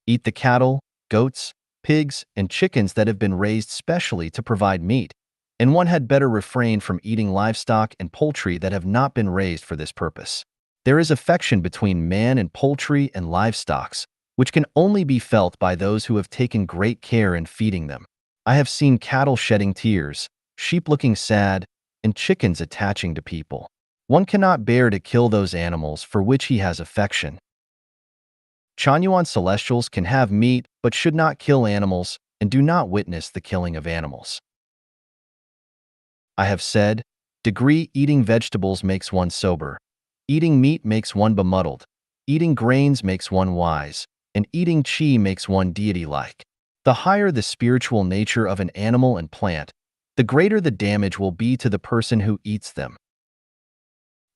A: Eat the cattle, goats, pigs, and chickens that have been raised specially to provide meat, and one had better refrain from eating livestock and poultry that have not been raised for this purpose. There is affection between man and poultry and livestock, which can only be felt by those who have taken great care in feeding them. I have seen cattle shedding tears, sheep looking sad, and chickens attaching to people. One cannot bear to kill those animals for which he has affection. Chanyuan celestials can have meat but should not kill animals and do not witness the killing of animals. I have said, eating vegetables makes one sober, eating meat makes one bemuddled, eating grains makes one wise, and eating chi makes one deity-like. The higher the spiritual nature of an animal and plant, the greater the damage will be to the person who eats them.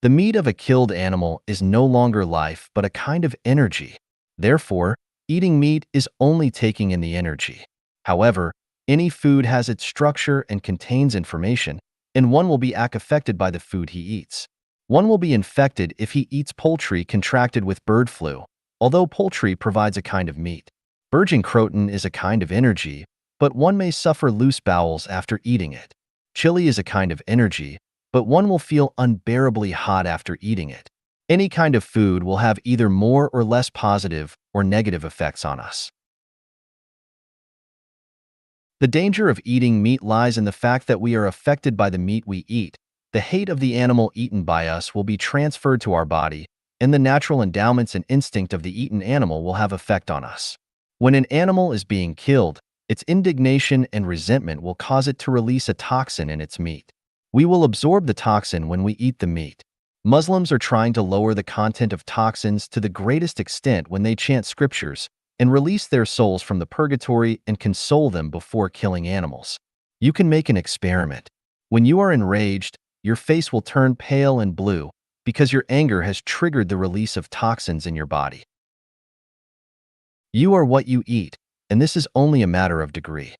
A: The meat of a killed animal is no longer life but a kind of energy. Therefore, eating meat is only taking in the energy. However, any food has its structure and contains information, and one will be affected by the food he eats. One will be infected if he eats poultry contracted with bird flu, although poultry provides a kind of meat. Virgin croton is a kind of energy, but one may suffer loose bowels after eating it. Chili is a kind of energy, but one will feel unbearably hot after eating it. Any kind of food will have either more or less positive or negative effects on us. The danger of eating meat lies in the fact that we are affected by the meat we eat. The hate of the animal eaten by us will be transferred to our body, and the natural endowments and instinct of the eaten animal will have effect on us. When an animal is being killed, its indignation and resentment will cause it to release a toxin in its meat. We will absorb the toxin when we eat the meat. Muslims are trying to lower the content of toxins to the greatest extent when they chant scriptures and release their souls from the purgatory and console them before killing animals. You can make an experiment. When you are enraged, your face will turn pale and blue because your anger has triggered the release of toxins in your body. You are what you eat, and this is only a matter of degree.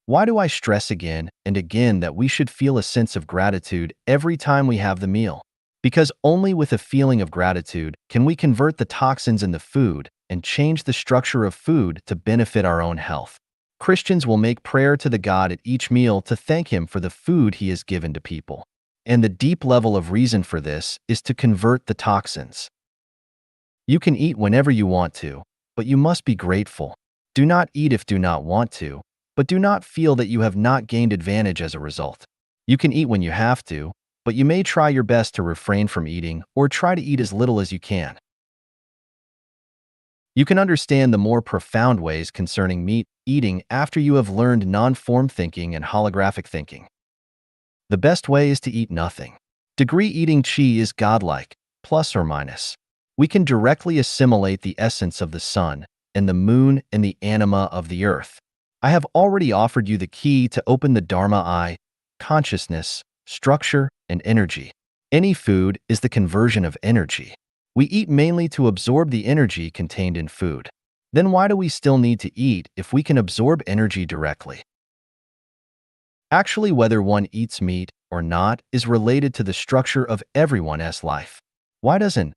A: Why do I stress again and again that we should feel a sense of gratitude every time we have the meal? Because only with a feeling of gratitude can we convert the toxins in the food and change the structure of food to benefit our own health. Christians will make prayer to the God at each meal to thank Him for the food He has given to people. And the deep level of reason for this is to convert the toxins. You can eat whenever you want to, but you must be grateful. Do not eat if do not want to, but do not feel that you have not gained advantage as a result. You can eat when you have to, but you may try your best to refrain from eating or try to eat as little as you can. You can understand the more profound ways concerning meat eating after you have learned non-form thinking and holographic thinking. The best way is to eat nothing. Degree eating qi is godlike, plus or minus. We can directly assimilate the essence of the sun and the moon and the anima of the earth. I have already offered you the key to open the Dharma eye, consciousness, structure, and energy. Any food is the conversion of energy. We eat mainly to absorb the energy contained in food. Then why do we still need to eat if we can absorb energy directly? Actually, whether one eats meat or not is related to the structure of everyone's life. Why doesn't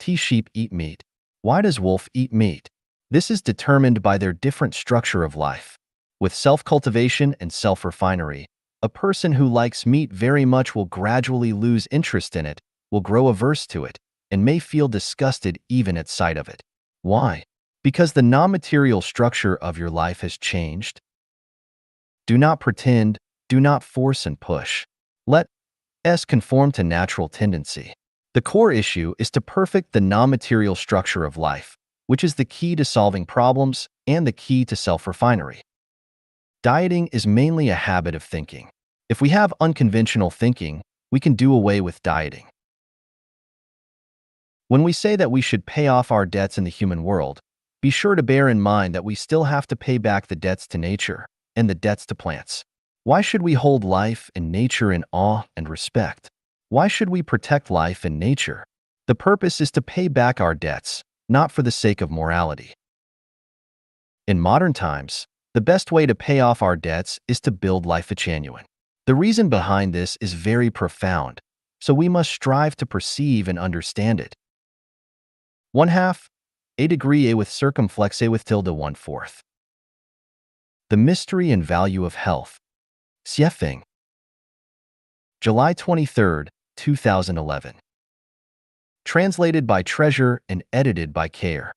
A: sheep eat meat? Why does wolf eat meat? This is determined by their different structure of life. With self-cultivation and self-refinery, a person who likes meat very much will gradually lose interest in it, will grow averse to it, and may feel disgusted even at sight of it. Why? Because the non-material structure of your life has changed. Do not pretend, do not force and push. Let S conform to natural tendency. The core issue is to perfect the non-material structure of life, which is the key to solving problems and the key to self-refinery. Dieting is mainly a habit of thinking. If we have unconventional thinking, we can do away with dieting. When we say that we should pay off our debts in the human world, be sure to bear in mind that we still have to pay back the debts to nature and the debts to plants. Why should we hold life and nature in awe and respect? Why should we protect life and nature? The purpose is to pay back our debts, not for the sake of morality. In modern times, the best way to pay off our debts is to build life genuine. The reason behind this is very profound, so we must strive to perceive and understand it. 1/2, a degree a with circumflex a with tilde 1/4. The mystery and value of health. Xiefeng. July 23, 2011. Translated by Treasure and edited by Care.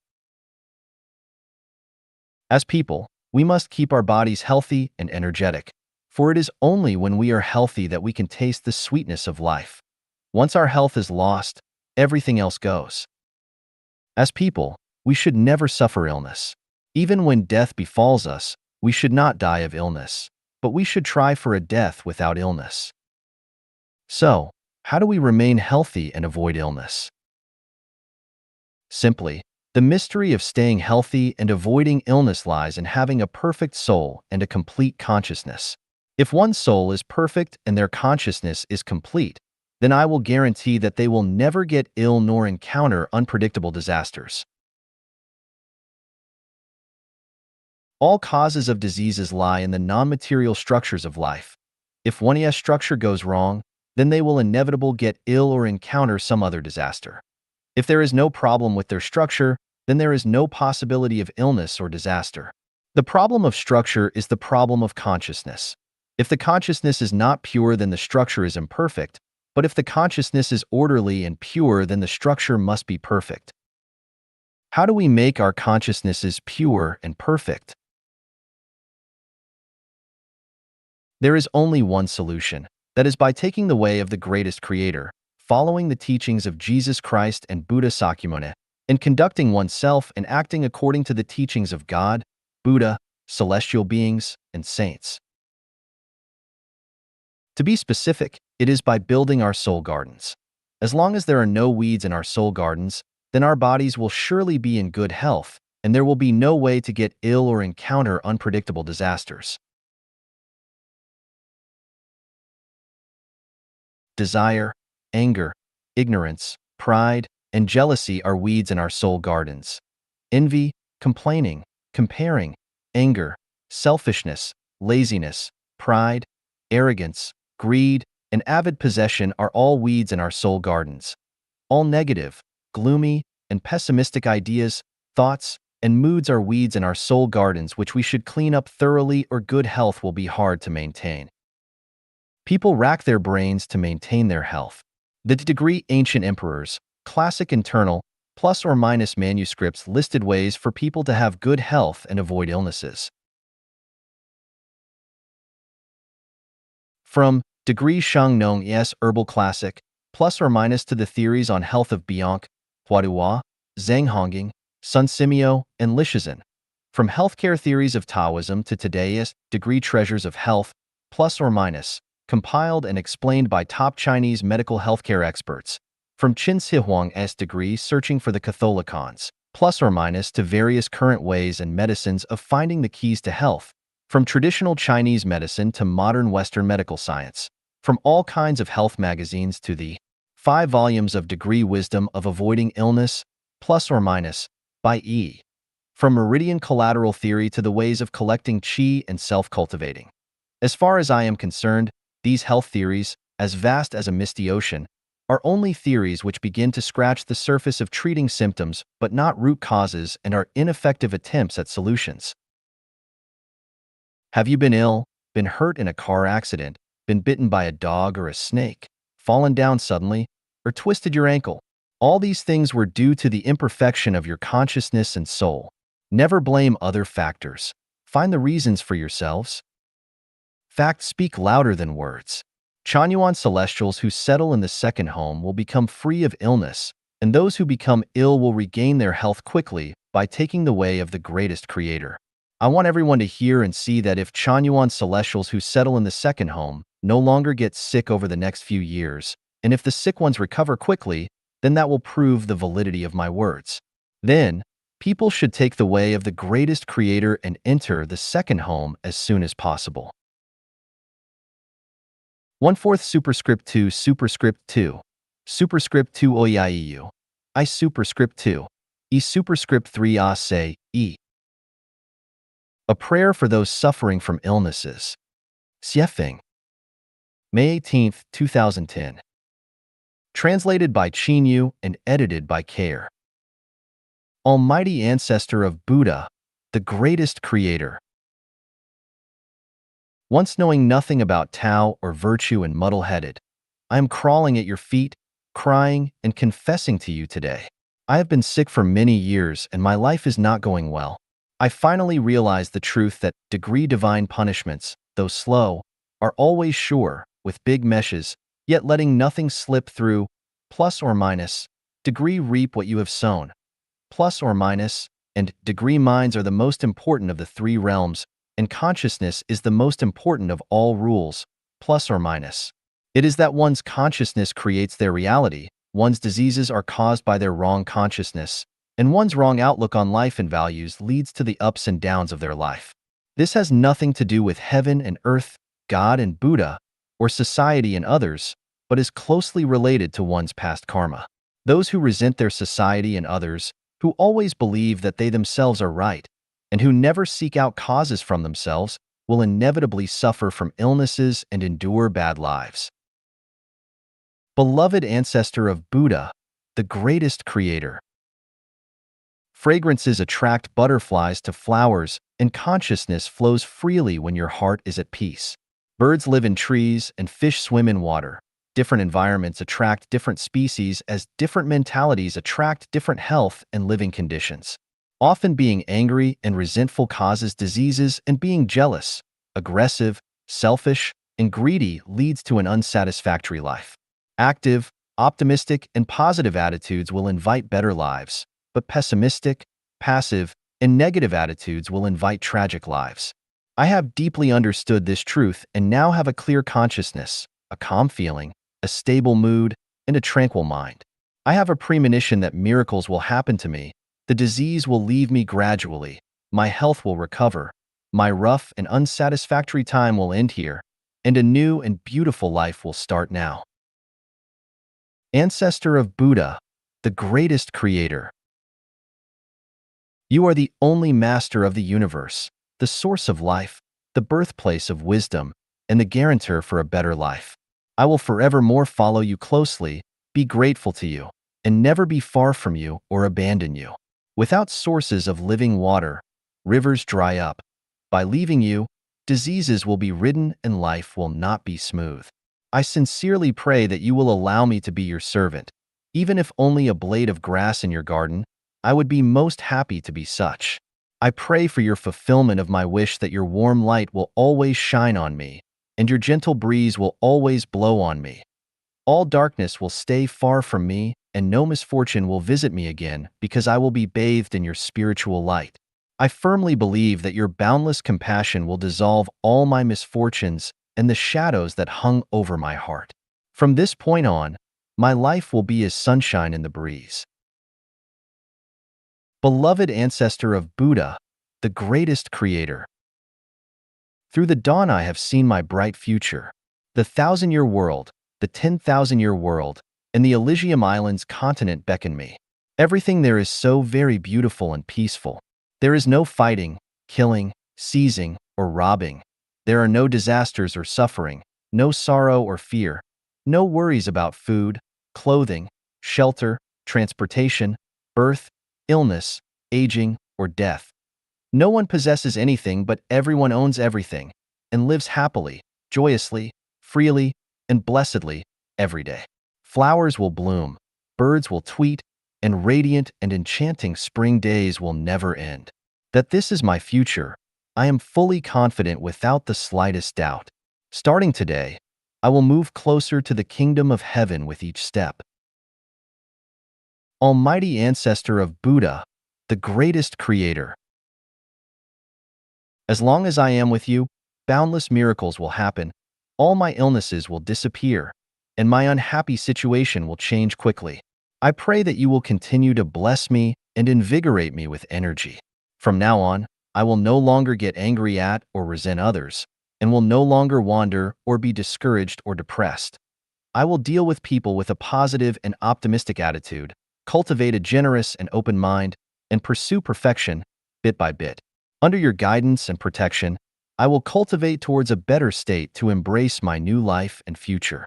A: As people, we must keep our bodies healthy and energetic, for it is only when we are healthy that we can taste the sweetness of life. Once our health is lost, everything else goes. As people, we should never suffer illness. Even when death befalls us, we should not die of illness, but we should try for a death without illness. So, how do we remain healthy and avoid illness? Simply, the mystery of staying healthy and avoiding illness lies in having a perfect soul and a complete consciousness. If one's soul is perfect and their consciousness is complete, then I will guarantee that they will never get ill nor encounter unpredictable disasters. All causes of diseases lie in the non-material structures of life. If one's structure goes wrong, then they will inevitably get ill or encounter some other disaster. If there is no problem with their structure, then there is no possibility of illness or disaster. The problem of structure is the problem of consciousness. If the consciousness is not pure, then the structure is imperfect, but if the consciousness is orderly and pure, then the structure must be perfect. How do we make our consciousnesses pure and perfect? There is only one solution, that is by taking the way of the greatest creator, following the teachings of Jesus Christ and Buddha Sakyamuni, and conducting oneself and acting according to the teachings of God, Buddha, celestial beings, and saints. To be specific, it is by building our soul gardens. As long as there are no weeds in our soul gardens, then our bodies will surely be in good health, and there will be no way to get ill or encounter unpredictable disasters. Desire, anger, ignorance, pride, and jealousy are weeds in our soul gardens. Envy, complaining, comparing, anger, selfishness, laziness, pride, arrogance, greed, and avid possession are all weeds in our soul gardens. All negative, gloomy, and pessimistic ideas, thoughts, and moods are weeds in our soul gardens which we should clean up thoroughly or good health will be hard to maintain. People rack their brains to maintain their health. The degree ancient emperors, classic internal, plus or minus manuscripts listed ways for people to have good health and avoid illnesses. From Degree Shangnong S Herbal Classic, plus or minus to the theories on health of Bianc, Huadua, Zhang Hongjing, Sun Simio, and Lishizhen. From healthcare theories of Taoism to today's Degree Treasures of Health, plus or minus, compiled and explained by top Chinese medical healthcare experts. From Qin Shihuang's degree Searching for the Catholicons, plus or minus to various current ways and medicines of finding the keys to health. From traditional Chinese medicine to modern Western medical science. From all kinds of health magazines to the 5 volumes of Degree Wisdom of Avoiding Illness, plus or minus, by E. From meridian collateral theory to the ways of collecting qi and self-cultivating. As far as I am concerned, these health theories, as vast as a misty ocean, are only theories which begin to scratch the surface of treating symptoms but not root causes and are ineffective attempts at solutions. Have you been ill, been hurt in a car accident, been bitten by a dog or a snake, fallen down suddenly, or twisted your ankle? All these things were due to the imperfection of your consciousness and soul. Never blame other factors. Find the reasons for yourselves. Facts speak louder than words. Chanyuan celestials who settle in the second home will become free of illness, and those who become ill will regain their health quickly by taking the way of the greatest creator. I want everyone to hear and see that if Chanyuan celestials who settle in the second home no longer get sick over the next few years, and if the sick ones recover quickly, then that will prove the validity of my words. Then, people should take the way of the greatest creator and enter the second home as soon as possible. 1/4 superscript 2 superscript 2 superscript 2 oiiu I superscript 2 E superscript 3 a say E. A prayer for those suffering from illnesses. Xiefeng. May 18, 2010. Translated by Qin Yu and edited by Care. Almighty Ancestor of Buddha, the greatest creator. Once knowing nothing about Tao or virtue and muddle-headed, I am crawling at your feet, crying and confessing to you today. I have been sick for many years and my life is not going well. I finally realized the truth that degree divine punishments, though slow, are always sure, with big meshes, yet letting nothing slip through, plus or minus, degree reap what you have sown, plus or minus, and degree minds are the most important of the 3 realms, and consciousness is the most important of all rules, plus or minus. It is that one's consciousness creates their reality, one's diseases are caused by their wrong consciousness, and one's wrong outlook on life and values leads to the ups and downs of their life. This has nothing to do with heaven and earth, God and Buddha, or society and others, but is closely related to one's past karma. Those who resent their society and others, who always believe that they themselves are right, and who never seek out causes from themselves, will inevitably suffer from illnesses and endure bad lives. Beloved ancestor of Buddha, the greatest creator. Fragrances attract butterflies to flowers, and consciousness flows freely when your heart is at peace. Birds live in trees and fish swim in water. Different environments attract different species as different mentalities attract different health and living conditions. Often being angry and resentful causes diseases, and being jealous, aggressive, selfish, and greedy leads to an unsatisfactory life. Active, optimistic, and positive attitudes will invite better lives, but pessimistic, passive, and negative attitudes will invite tragic lives. I have deeply understood this truth and now have a clear consciousness, a calm feeling, a stable mood, and a tranquil mind. I have a premonition that miracles will happen to me. The disease will leave me gradually. My health will recover. My rough and unsatisfactory time will end here, and a new and beautiful life will start now. Ancestor of Buddha, the greatest creator. You are the only master of the universe, the source of life, the birthplace of wisdom, and the guarantor for a better life. I will forevermore follow you closely, be grateful to you, and never be far from you or abandon you. Without sources of living water, rivers dry up. By leaving you, diseases will be ridden and life will not be smooth. I sincerely pray that you will allow me to be your servant. Even if only a blade of grass in your garden, I would be most happy to be such. I pray for your fulfillment of my wish that your warm light will always shine on me, and your gentle breeze will always blow on me. All darkness will stay far from me, and no misfortune will visit me again, because I will be bathed in your spiritual light. I firmly believe that your boundless compassion will dissolve all my misfortunes and the shadows that hung over my heart. From this point on, my life will be as sunshine in the breeze. Beloved ancestor of Buddha, the greatest creator. Through the dawn I have seen my bright future. The 1,000-year world, the 10,000-year world, and the Elysium Islands continent beckon me. Everything there is so very beautiful and peaceful. There is no fighting, killing, seizing, or robbing. There are no disasters or suffering, no sorrow or fear, no worries about food, clothing, shelter, transportation, birth, illness, aging, or death. No one possesses anything, but everyone owns everything and lives happily, joyously, freely, and blessedly every day. Flowers will bloom, birds will tweet, and radiant and enchanting spring days will never end. That this is my future, I am fully confident without the slightest doubt. Starting today, I will move closer to the kingdom of heaven with each step. Almighty ancestor of Buddha, the greatest creator. As long as I am with you, boundless miracles will happen, all my illnesses will disappear, and my unhappy situation will change quickly. I pray that you will continue to bless me and invigorate me with energy. From now on, I will no longer get angry at or resent others, and will no longer wander or be discouraged or depressed. I will deal with people with a positive and optimistic attitude, cultivate a generous and open mind, and pursue perfection bit by bit. Under your guidance and protection, I will cultivate towards a better state to embrace my new life and future.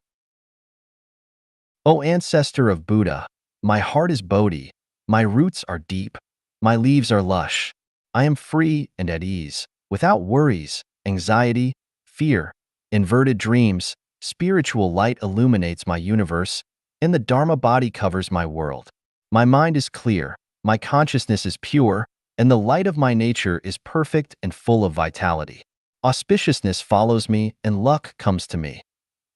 A: O ancestor of Buddha, my heart is Bodhi, my roots are deep, my leaves are lush. I am free and at ease, without worries, anxiety, fear, inverted dreams. Spiritual light illuminates my universe, and the Dharma body covers my world. My mind is clear, my consciousness is pure, and the light of my nature is perfect and full of vitality. Auspiciousness follows me, and luck comes to me.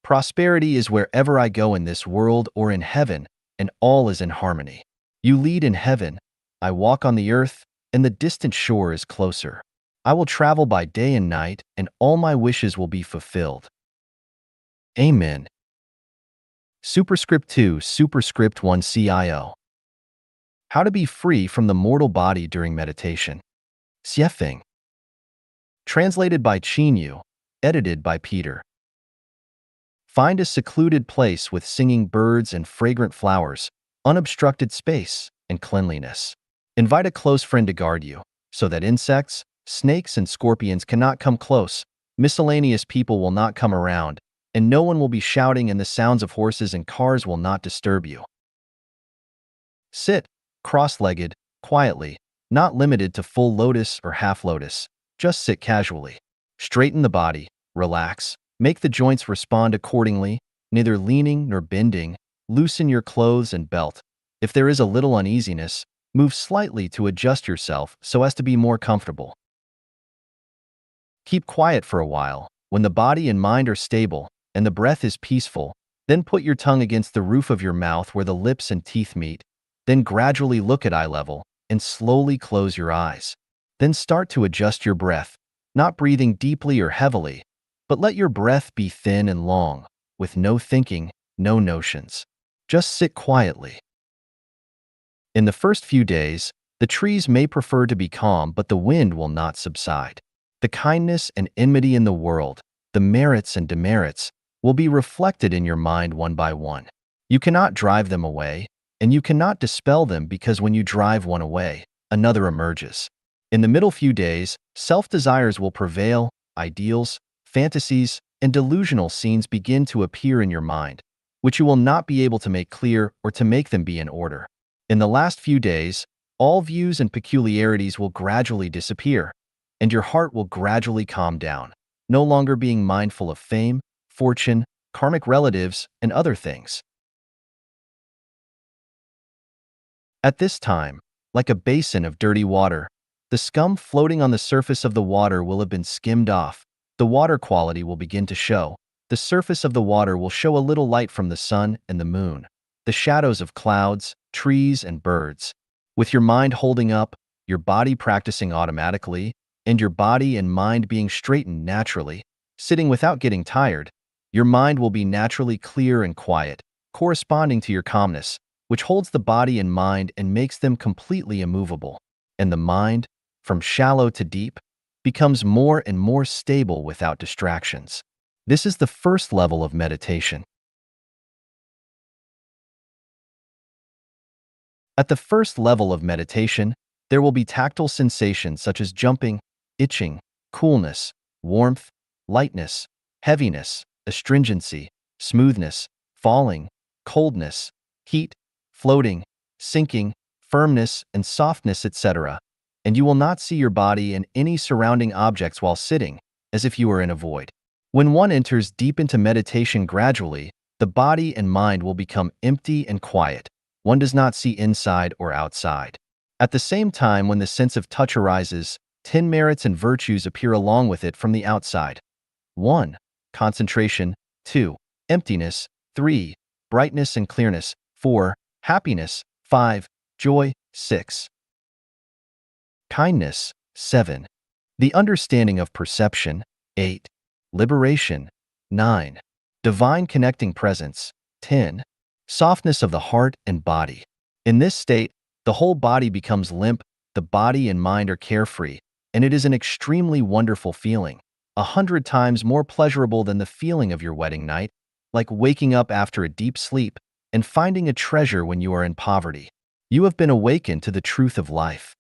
A: Prosperity is wherever I go in this world or in heaven, and all is in harmony. You lead in heaven, I walk on the earth, and the distant shore is closer. I will travel by day and night, and all my wishes will be fulfilled. Amen. Superscript 2, Superscript 1 CIO. How to be free from the mortal body during meditation. Xiefeng. Translated by Qinyu, edited by Peter. Find a secluded place with singing birds and fragrant flowers, unobstructed space, and cleanliness. Invite a close friend to guard you, so that insects, snakes, and scorpions cannot come close, miscellaneous people will not come around, and no one will be shouting, and the sounds of horses and cars will not disturb you. Sit, cross-legged, quietly, not limited to full lotus or half lotus. Just sit casually. Straighten the body, relax, make the joints respond accordingly, neither leaning nor bending. Loosen your clothes and belt. If there is a little uneasiness, move slightly to adjust yourself so as to be more comfortable. Keep quiet for a while. When the body and mind are stable and the breath is peaceful, then put your tongue against the roof of your mouth where the lips and teeth meet. Then gradually look at eye level and slowly close your eyes. Then start to adjust your breath, not breathing deeply or heavily, but let your breath be thin and long, with no thinking, no notions. Just sit quietly. In the first few days, the trees may prefer to be calm, but the wind will not subside. The kindness and enmity in the world, the merits and demerits, will be reflected in your mind one by one. You cannot drive them away, and you cannot dispel them, because when you drive one away, another emerges. In the middle few days, self-desires will prevail, ideals, fantasies, and delusional scenes begin to appear in your mind, which you will not be able to make clear or to make them be in order. In the last few days, all views and peculiarities will gradually disappear, and your heart will gradually calm down, no longer being mindful of fame, fortune, karmic relatives, and other things. At this time, like a basin of dirty water, the scum floating on the surface of the water will have been skimmed off. The water quality will begin to show. The surface of the water will show a little light from the sun and the moon, the shadows of clouds, trees, and birds. With your mind holding up, your body practicing automatically, and your body and mind being straightened naturally, sitting without getting tired, your mind will be naturally clear and quiet, corresponding to your calmness, which holds the body and mind and makes them completely immovable. And the mind, from shallow to deep, becomes more and more stable without distractions. This is the first level of meditation. At the first level of meditation, there will be tactile sensations such as jumping, itching, coolness, warmth, lightness, heaviness, astringency, smoothness, falling, coldness, heat, floating, sinking, firmness, and softness, etc. And you will not see your body and any surrounding objects while sitting, as if you were in a void. When one enters deep into meditation gradually, the body and mind will become empty and quiet. One does not see inside or outside. At the same time, when the sense of touch arises, 10 merits and virtues appear along with it from the outside. 1. Concentration. 2. Emptiness. 3. Brightness and clearness. 4. Happiness. 5. Joy. 6. Kindness. 7. The understanding of perception. 8. Liberation. 9. Divine connecting presence. 10. Softness of the heart and body. In this state, the whole body becomes limp, the body and mind are carefree, and it is an extremely wonderful feeling, 100 times more pleasurable than the feeling of your wedding night, like waking up after a deep sleep and finding a treasure when you are in poverty. You have been awakened to the truth of life.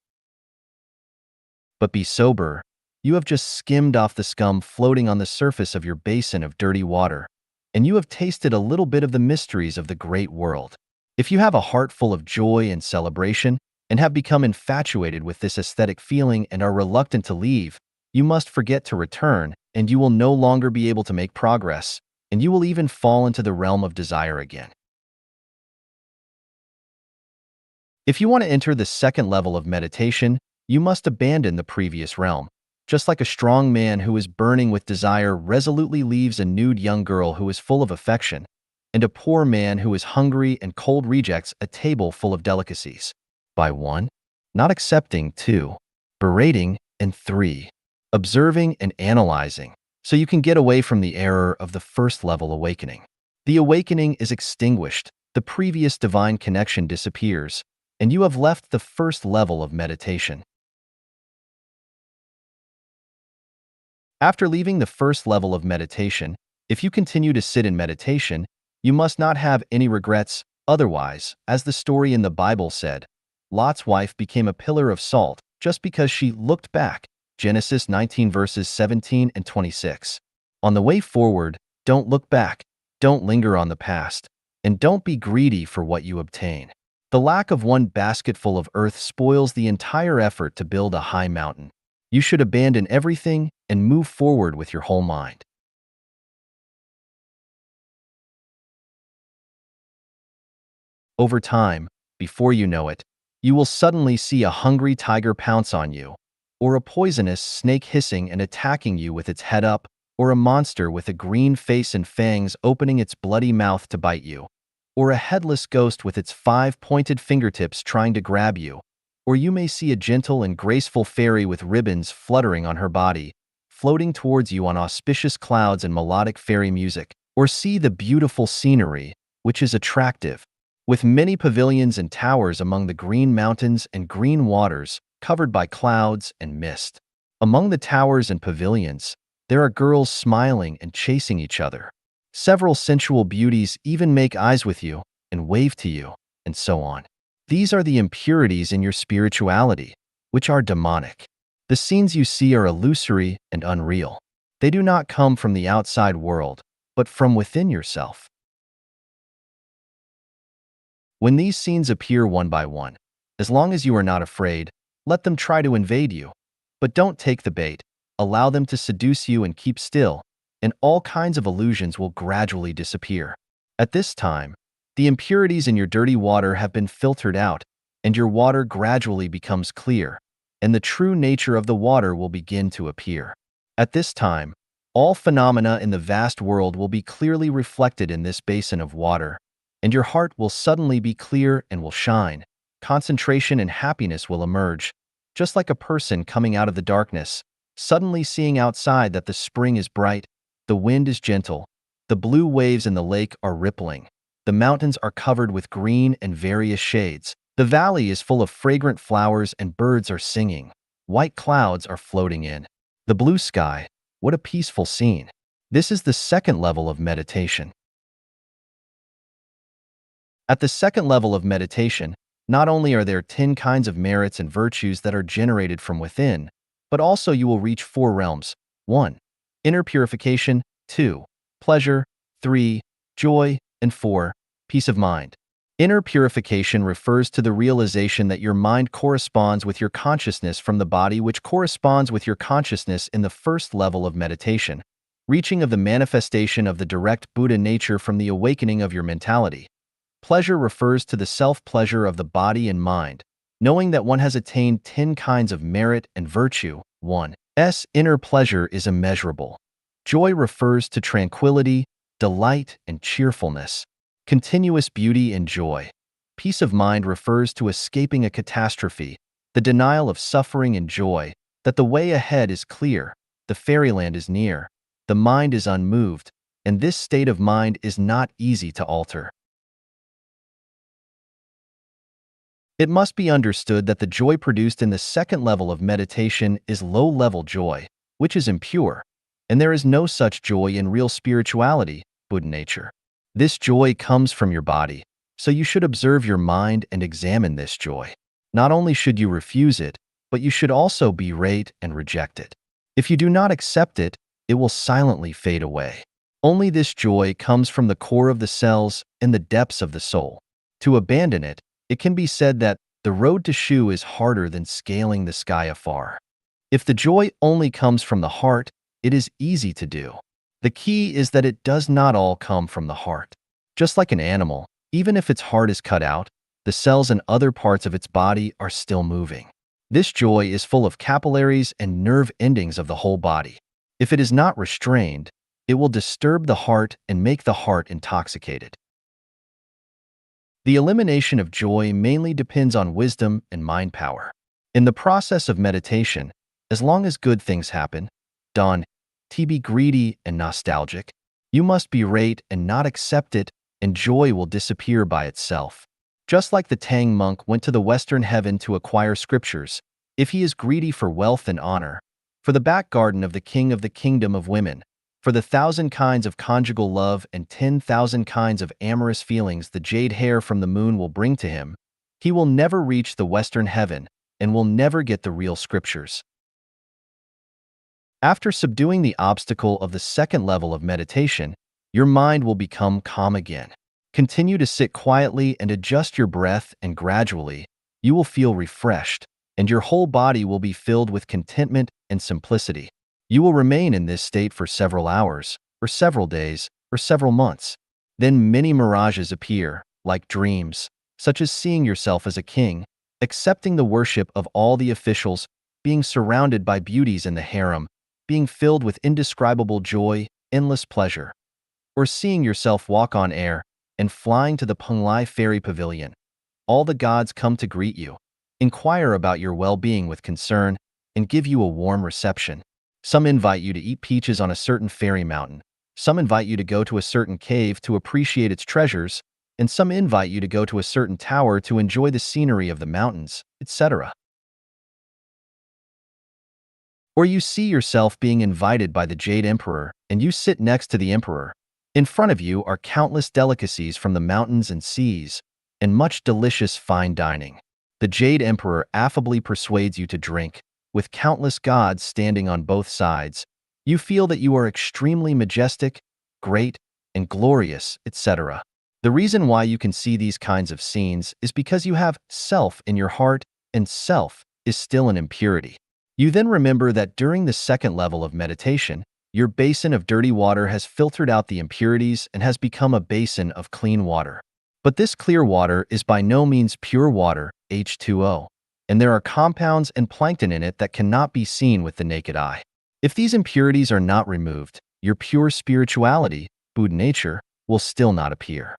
A: But be sober. You have just skimmed off the scum floating on the surface of your basin of dirty water, and you have tasted a little bit of the mysteries of the great world. If you have a heart full of joy and celebration, and have become infatuated with this aesthetic feeling and are reluctant to leave, you must forget to return, and you will no longer be able to make progress, and you will even fall into the realm of desire again. If you want to enter the second level of meditation, you must abandon the previous realm. Just like a strong man who is burning with desire resolutely leaves a nude young girl who is full of affection, and a poor man who is hungry and cold rejects a table full of delicacies. By 1. Not accepting. 2. Berating. And 3. Observing and analyzing, so you can get away from the error of the first level awakening. The awakening is extinguished, the previous divine connection disappears, and you have left the first level of meditation. After leaving the first level of meditation, if you continue to sit in meditation, you must not have any regrets. Otherwise, as the story in the Bible said, Lot's wife became a pillar of salt just because she looked back. Genesis 19 verses 17 and 26. On the way forward, don't look back, don't linger on the past, and don't be greedy for what you obtain. The lack of one basketful of earth spoils the entire effort to build a high mountain. You should abandon everything and move forward with your whole mind. Over time, before you know it, you will suddenly see a hungry tiger pounce on you, or a poisonous snake hissing and attacking you with its head up, or a monster with a green face and fangs opening its bloody mouth to bite you, or a headless ghost with its 5 pointed fingertips trying to grab you, or you may see a gentle and graceful fairy with ribbons fluttering on her body, floating towards you on auspicious clouds and melodic fairy music, or see the beautiful scenery, which is attractive, with many pavilions and towers among the green mountains and green waters covered by clouds and mist. Among the towers and pavilions, there are girls smiling and chasing each other. Several sensual beauties even make eyes with you and wave to you, and so on. These are the impurities in your spirituality, which are demonic. The scenes you see are illusory and unreal. They do not come from the outside world, but from within yourself. When these scenes appear one by one, as long as you are not afraid, let them try to invade you. But don't take the bait. Allow them to seduce you and keep still, and all kinds of illusions will gradually disappear. At this time, the impurities in your dirty water have been filtered out, and your water gradually becomes clear, and the true nature of the water will begin to appear. At this time, all phenomena in the vast world will be clearly reflected in this basin of water, and your heart will suddenly be clear and will shine. Concentration and happiness will emerge, just like a person coming out of the darkness, suddenly seeing outside that the spring is bright, the wind is gentle, the blue waves in the lake are rippling, the mountains are covered with green and various shades, the valley is full of fragrant flowers and birds are singing, white clouds are floating in the blue sky. What a peaceful scene. This is the second level of meditation. At the second level of meditation, not only are there 10 kinds of merits and virtues that are generated from within, but also you will reach 4 realms. 1. Inner purification. 2. Pleasure. 3. Joy. And 4. Peace of mind. Inner purification refers to the realization that your mind corresponds with your consciousness from the body, which corresponds with your consciousness in the first level of meditation, reaching of the manifestation of the direct Buddha nature from the awakening of your mentality. Pleasure refers to the self-pleasure of the body and mind, knowing that one has attained 10 kinds of merit and virtue. 1's inner pleasure is immeasurable. Joy refers to tranquility, delight, and cheerfulness, continuous beauty and joy. Peace of mind refers to escaping a catastrophe, the denial of suffering and joy, that the way ahead is clear, the fairyland is near, the mind is unmoved, and this state of mind is not easy to alter. It must be understood that the joy produced in the second level of meditation is low-level joy, which is impure, and there is no such joy in real spirituality, Buddha nature. This joy comes from your body, so you should observe your mind and examine this joy. Not only should you refuse it, but you should also berate and reject it. If you do not accept it, it will silently fade away. Only this joy comes from the core of the cells and the depths of the soul. To abandon it, it can be said that the road to Shu is harder than scaling the sky afar. If the joy only comes from the heart, it is easy to do. The key is that it does not all come from the heart. Just like an animal, even if its heart is cut out, the cells and other parts of its body are still moving. This joy is full of capillaries and nerve endings of the whole body. If it is not restrained, it will disturb the heart and make the heart intoxicated. The elimination of joy mainly depends on wisdom and mind power. In the process of meditation, as long as good things happen, don't be greedy and nostalgic. You must berate and not accept it, and joy will disappear by itself. Just like the Tang monk went to the Western heaven to acquire scriptures, if he is greedy for wealth and honor, for the back garden of the king of the kingdom of women, for the 1,000 kinds of conjugal love and 10,000 kinds of amorous feelings the jade hair from the moon will bring to him, he will never reach the Western heaven and will never get the real scriptures. After subduing the obstacle of the second level of meditation, your mind will become calm again. Continue to sit quietly and adjust your breath, and gradually, you will feel refreshed, and your whole body will be filled with contentment and simplicity. You will remain in this state for several hours, or several days, or several months. Then many mirages appear, like dreams, such as seeing yourself as a king, accepting the worship of all the officials, being surrounded by beauties in the harem, being filled with indescribable joy, endless pleasure, or seeing yourself walk on air and flying to the Penglai fairy pavilion. All the gods come to greet you, inquire about your well-being with concern, and give you a warm reception. Some invite you to eat peaches on a certain fairy mountain. Some invite you to go to a certain cave to appreciate its treasures, and some invite you to go to a certain tower to enjoy the scenery of the mountains, etc. Or you see yourself being invited by the Jade Emperor, and you sit next to the Emperor. In front of you are countless delicacies from the mountains and seas, and much delicious fine dining. The Jade Emperor affably persuades you to drink, with countless gods standing on both sides. You feel that you are extremely majestic, great, and glorious, etc. The reason why you can see these kinds of scenes is because you have self in your heart, and self is still an impurity. You then remember that during the second level of meditation, your basin of dirty water has filtered out the impurities and has become a basin of clean water. But this clear water is by no means pure water, H2O, and there are compounds and plankton in it that cannot be seen with the naked eye. If these impurities are not removed, your pure spirituality, Buddha nature, will still not appear.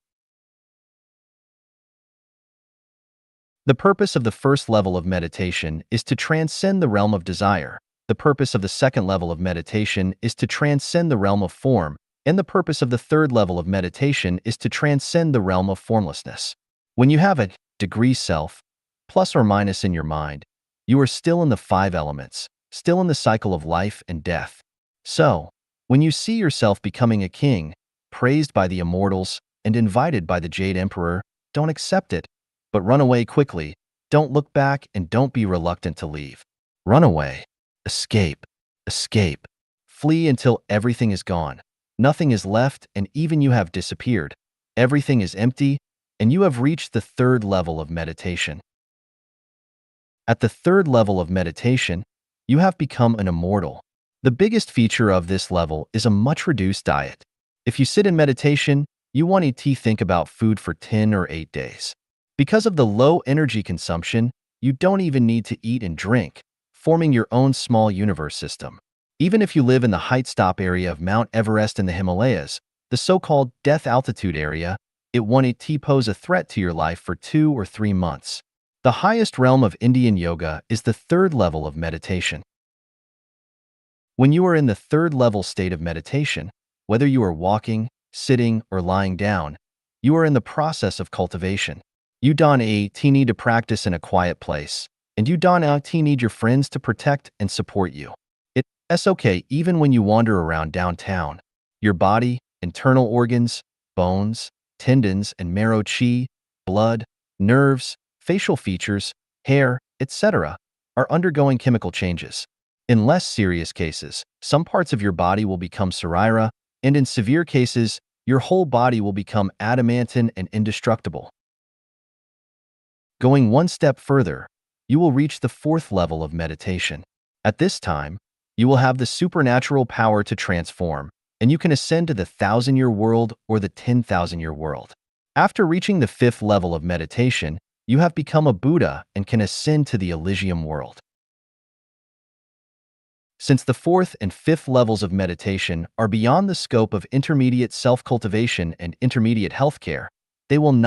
A: The purpose of the first level of meditation is to transcend the realm of desire. The purpose of the second level of meditation is to transcend the realm of form, and the purpose of the third level of meditation is to transcend the realm of formlessness. When you have a degree self, plus or minus in your mind, you are still in the five elements, still in the cycle of life and death. So, when you see yourself becoming a king, praised by the immortals, and invited by the Jade Emperor, don't accept it, but run away quickly. Don't look back and don't be reluctant to leave. Run away. Escape. Escape. Flee until everything is gone. Nothing is left, and even you have disappeared. Everything is empty, and you have reached the third level of meditation. At the third level of meditation, you have become an immortal. The biggest feature of this level is a much reduced diet. If you sit in meditation, you won't think about food for 10 or 8 days. Because of the low energy consumption, you don't even need to eat and drink, forming your own small universe system. Even if you live in the height stop area of Mount Everest in the Himalayas, the so-called death altitude area, it won't pose a threat to your life for 2 or 3 months. The highest realm of Indian yoga is the third level of meditation. When you are in the third level state of meditation, whether you are walking, sitting, or lying down, you are in the process of cultivation. You don't need to practice in a quiet place, and you don't need your friends to protect and support you. It's okay even when you wander around downtown. Your body, internal organs, bones, tendons, and marrow, chi, blood, nerves, facial features, hair, etc., are undergoing chemical changes. In less serious cases, some parts of your body will become sarira, and in severe cases, your whole body will become adamantine and indestructible. Going one step further, you will reach the fourth level of meditation. At this time, you will have the supernatural power to transform, and you can ascend to the 1,000-year world or the 10,000-year world. After reaching the fifth level of meditation, you have become a Buddha and can ascend to the Elysium world. Since the fourth and fifth levels of meditation are beyond the scope of intermediate self-cultivation and intermediate healthcare, they will not